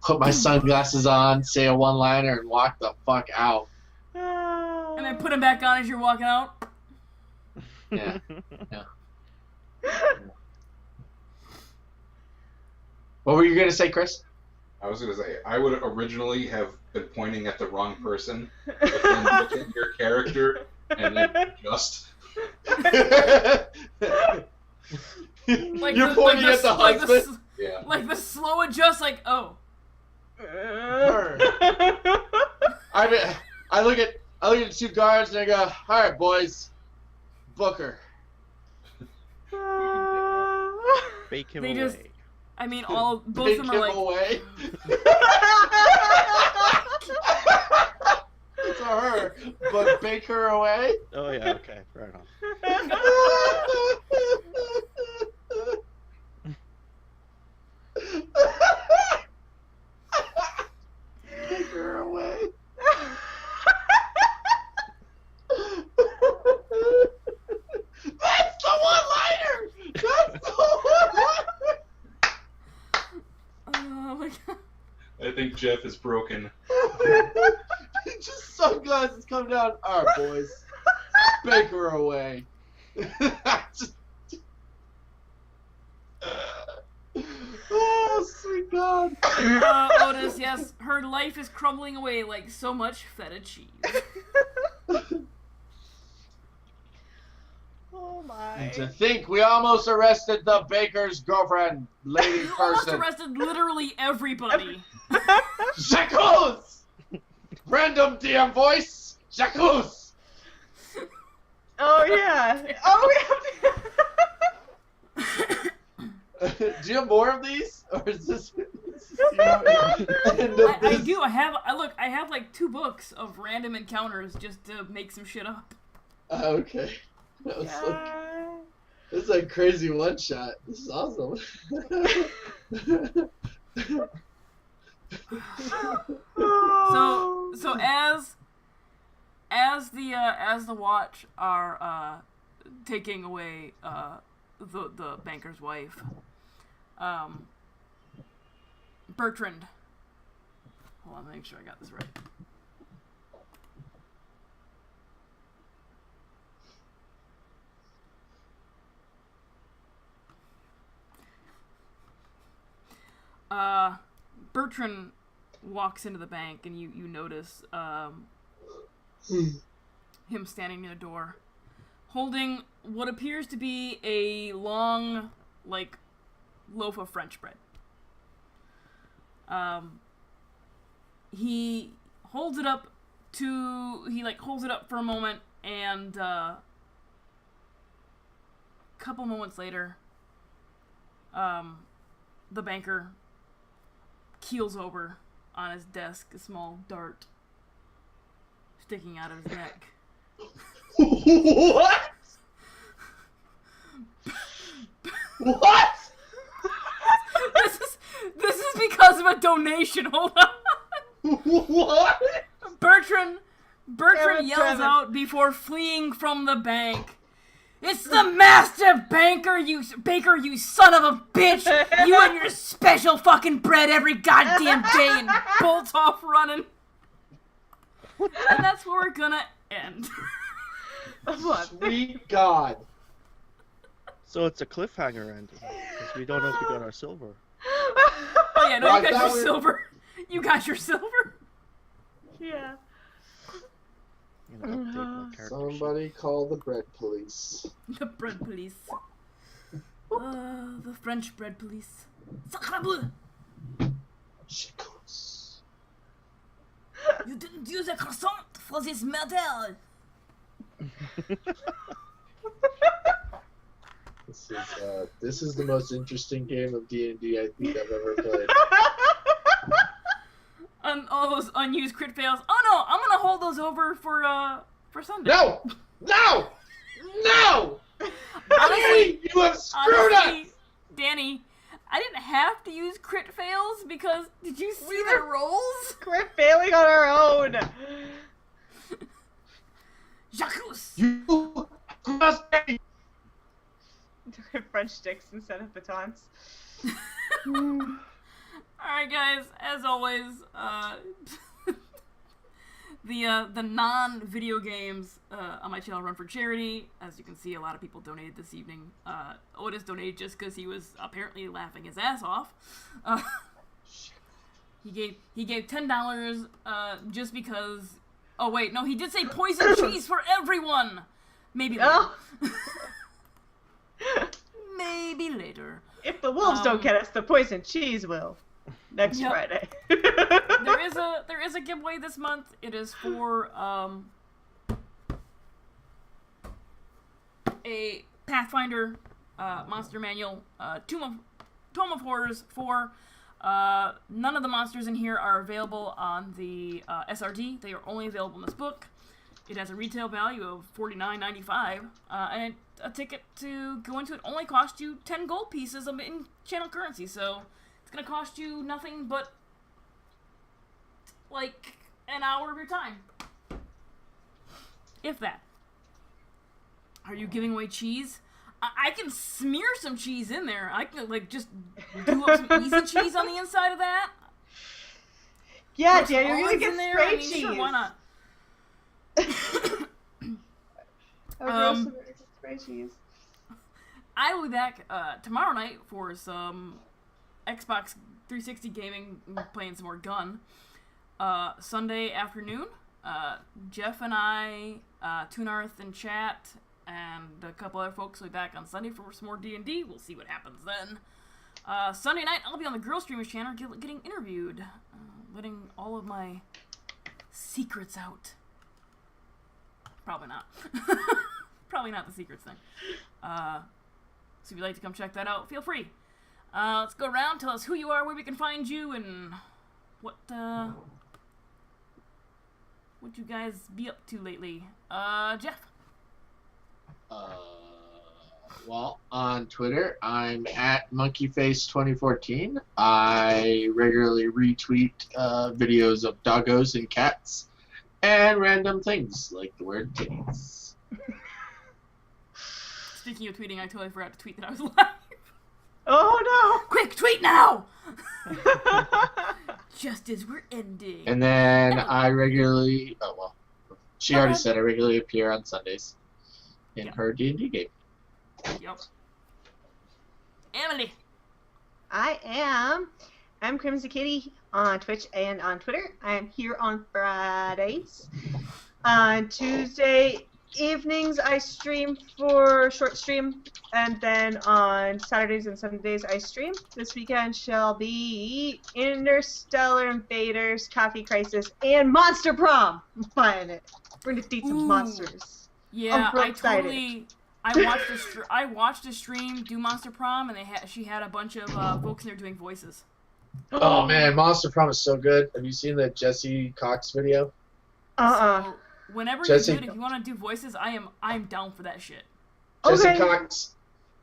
put my sunglasses on, say a one-liner, and walk the fuck out. And then put them back on as you're walking out. Yeah. What were you going to say, Chris? I was going to say, I would originally have been pointing at the wrong person, but then look at your character and then adjust. Like You're pointing at the husband? Yeah. Like the slow adjust, like, oh. I look at the two guards and I go, all right, boys, book her. Bake him They away. just- I mean, both of them are Take him like, away. It's to her, but bake her away. Oh yeah, okay, fair enough. Take her away. That's the one-liner! That's the one-liner! Oh my god. I think Jeff is broken. Just sunglasses come down. All right, boys. Bake her away. Just- oh, sweet God. Otis, yes, her life is crumbling away like so much feta cheese. Oh my. And to think we almost arrested the baker's girlfriend, lady You almost person. arrested literally everybody. Jacques! Random DM voice, Jacques! Oh yeah. Oh Do you have more of these? Or is this I do. I have like 2 books of random encounters just to make some shit up. Okay. That was yeah. this is a crazy one shot. This is awesome. So as the watch are taking away the banker's wife, Bertrand. Hold on, make sure I got this right. Bertrand walks into the bank, and you notice him standing near the door, holding what appears to be a long, like, loaf of French bread. He holds it up for a moment, and couple moments later, the banker keels over on his desk, a small dart sticking out of his neck. What? What? This is because of a donation. Hold on. What? Bertrand Damn it, yells Travis. out before fleeing from the bank. It's the master baker, you son of a bitch! You and your special fucking bread every goddamn day, and bolts off running. And that's where we're gonna end. Sweet God. So it's a cliffhanger ending, because we don't know if we got our silver. Oh yeah, no, Well, you I got thought your we- silver. You got your silver. Yeah. You know, update my character sheet. Somebody call the bread police. The bread police. The French bread police. Sacre bleu! Jacques. You didn't use a croissant for this murder. This is the most interesting game of D&D I think I've ever played. All those unused crit fails. Oh no, I'm gonna hold those over for Sunday. No! No! No! Honestly, You have screwed us! Danny, I didn't have to use crit fails because did you see We their were- rolls? We're failing on our own. Jacques! You must be. French sticks instead of batons. Alright guys, as always, the non-video games on my channel run for charity. As you can see, a lot of people donated this evening. Otis donated just because he was apparently laughing his ass off. He gave $10 just because. Oh wait, no, he did say poison cheese for everyone. Maybe later. Oh. Maybe later. If the wolves don't get us, the poison cheese will. Next Yep. Friday. There is a giveaway this month. It is for a Pathfinder monster manual, Tome of Horrors for None of the monsters in here are available on the SRD. They are only available in this book. It has a retail value of $49.95, and a ticket to go into it only costs you 10 gold pieces of in-channel currency, so it's going to cost you nothing but, like, an hour of your time. If that. Are you giving away cheese? I can smear some cheese in there. I can, like, just do up some easy cheese on the inside of that. Yeah, Put some Dan, you're gonna olives get in there. spray I mean, cheese. sure, why not? Spray cheese. I will be back tomorrow night for some Xbox 360 gaming, playing some more Gun. Sunday afternoon, Jeff and I, Toonarth and chat, and a couple other folks will be back on Sunday for some more D&D. We'll see what happens then. Sunday night, I'll be on the Girl Streamers channel getting interviewed, letting all of my secrets out. Probably not. Probably not the secrets thing. So if you'd like to come check that out, feel free. Let's go around, tell us who you are, where we can find you, and what you guys be up to lately. Jeff. Well, on Twitter, I'm at monkeyface2014. I regularly retweet videos of doggos and cats and random things like the word titties. Speaking of tweeting, I totally forgot to tweet that I was live. Oh Quick, tweet now! Just as we're ending. And then I regularly, she already said I regularly appear on Sundays in her D&D game. Yep. Emily. I'm Crimson Kitty on Twitch and on Twitter. I am here on Fridays. On Tuesday evenings, I stream for short stream, and then on Saturdays and Sundays, I stream. This weekend shall be Interstellar Invaders, Coffee Crisis, and Monster Prom. I'm buying it. We're gonna date some monsters. Yeah, I'm real excited. I watched a stream do Monster Prom, and she had a bunch of folks in there doing voices. Oh man, Monster Prom is so good. Have you seen the Jesse Cox video? So, whenever Jesse, you do it, if you want to do voices, I'm down for that shit.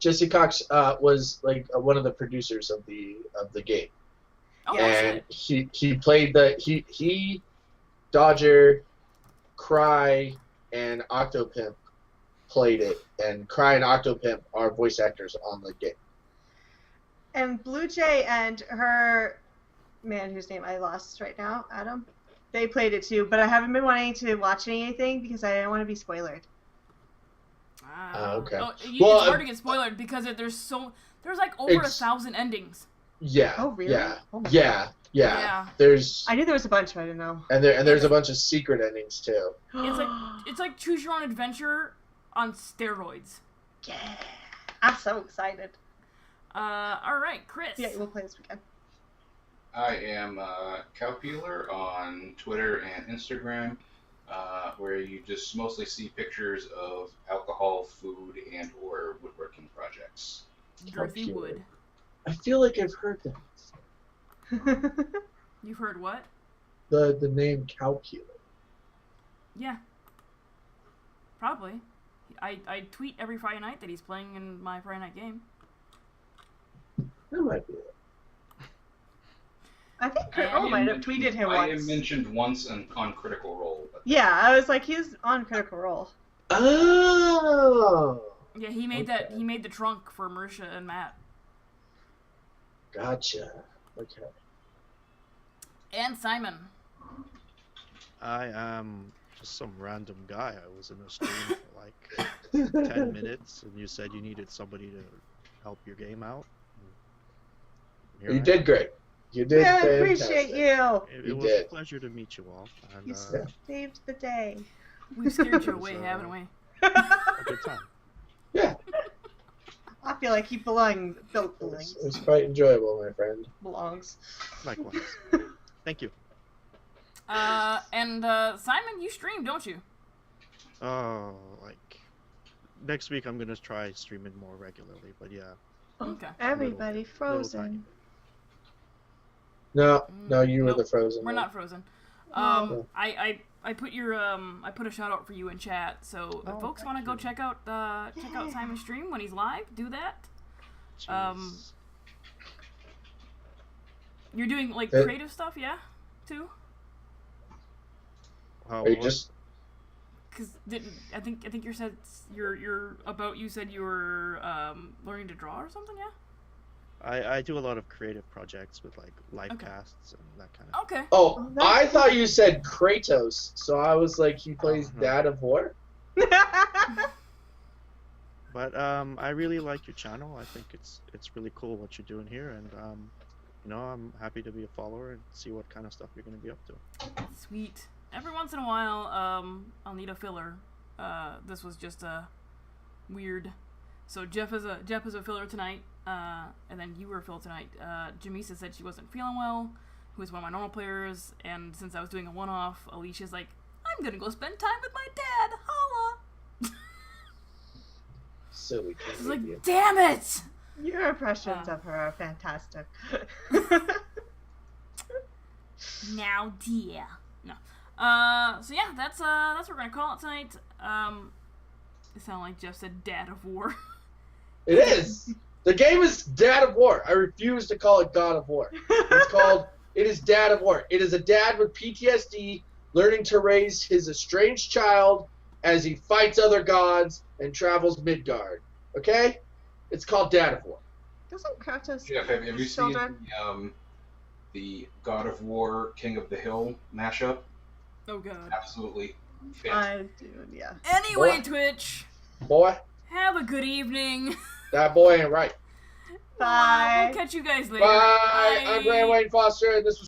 Jesse Cox was like one of the producers of the game, and he played he Dodger, Cry, and Octopimp played it, and Cry and Octopimp are voice actors on the game. And Blue Jay and her man, whose name I lost right now, Adam, they played it too, but I haven't been wanting to watch anything because I don't want to be spoiled. Okay. It's hard to get spoiled because there's like over 1,000 endings. Yeah. Oh really? Yeah. Oh my Yeah. God. Yeah. I knew there was a bunch, but I didn't know. And there's a bunch of secret endings too. It's like choose your own adventure on steroids. Yeah. I'm so excited. Alright, Chris. Yeah, we'll play this weekend. I am Cow Peeler on Twitter and Instagram, where you just mostly see pictures of alcohol, food, and or woodworking projects. Girthy wood. I feel like I've heard that. You've heard what? The name Cow Peeler. Yeah. Probably. I tweet every Friday night that he's playing in my Friday night game. That might be it. I think Critical might have tweeted him I once. am mentioned once on Critical Role. But Yeah, I was like, he's on Critical Role. Oh. Yeah, he made that. He made the trunk for Marisha and Matt. Gotcha. Okay. And Simon. I am just some random guy. I was in a stream for like 10 minutes, and you said you needed somebody to help your game out. You did great. You did. Yeah, I fantastic. appreciate you. It was a pleasure to meet you all. And, You saved the day. We've scared you away, haven't we? a good time. Yeah. I feel like he belongs. It was quite enjoyable, my friend. Belongs. Likewise. Thank you. And Simon, you stream, don't you? Oh, like next week I'm gonna try streaming more regularly, but yeah. Okay. Everybody Little frozen. No, you were Nope, the frozen. We're one. not frozen. Oh. I put your I put a shout out for you in chat. So if Oh, folks want to thank go you. check out Simon's stream when he's live, do that. Jeez. You're doing like That- creative stuff, yeah, too. How, Are you what? just Cause I think you said you said you were learning to draw or something, yeah. I do a lot of creative projects with like live Okay. casts and that kind of. Okay. Oh, that's I thought you said Kratos, so I was like, he plays no. Dad of War? But I really like your channel. I think it's really cool what you're doing here, and I'm happy to be a follower and see what kind of stuff you're gonna be up to. Sweet. Every once in a while, I'll need a filler. This was just a weird. So Jeff is a filler tonight, and then you were a filler tonight. Jamisa said she wasn't feeling well, who is one of my normal players, and since I was doing a one-off, Alicia's like, I'm gonna go spend time with my dad. Holla. Silly She's kid. like, damn it. Your impressions of her are fantastic. Now, dear. No. So yeah, that's what we're gonna call it tonight. It sounded like Jeff said Dad of War. It is! The game is Dad of War. I refuse to call it God of War. It is Dad of War. It is a dad with PTSD learning to raise his estranged child as he fights other gods and travels Midgard. Okay? It's called Dad of War. Doesn't Kratos Jeff, have you his seen children? the God of War, King of the Hill mashup? Oh god. Absolutely fantastic. I do, yeah. Anyway, What? Twitch, Boy, have a good evening. that boy ain't right. Bye. We'll catch you guys later. Bye! I'm Brand Wayne Foster, and this was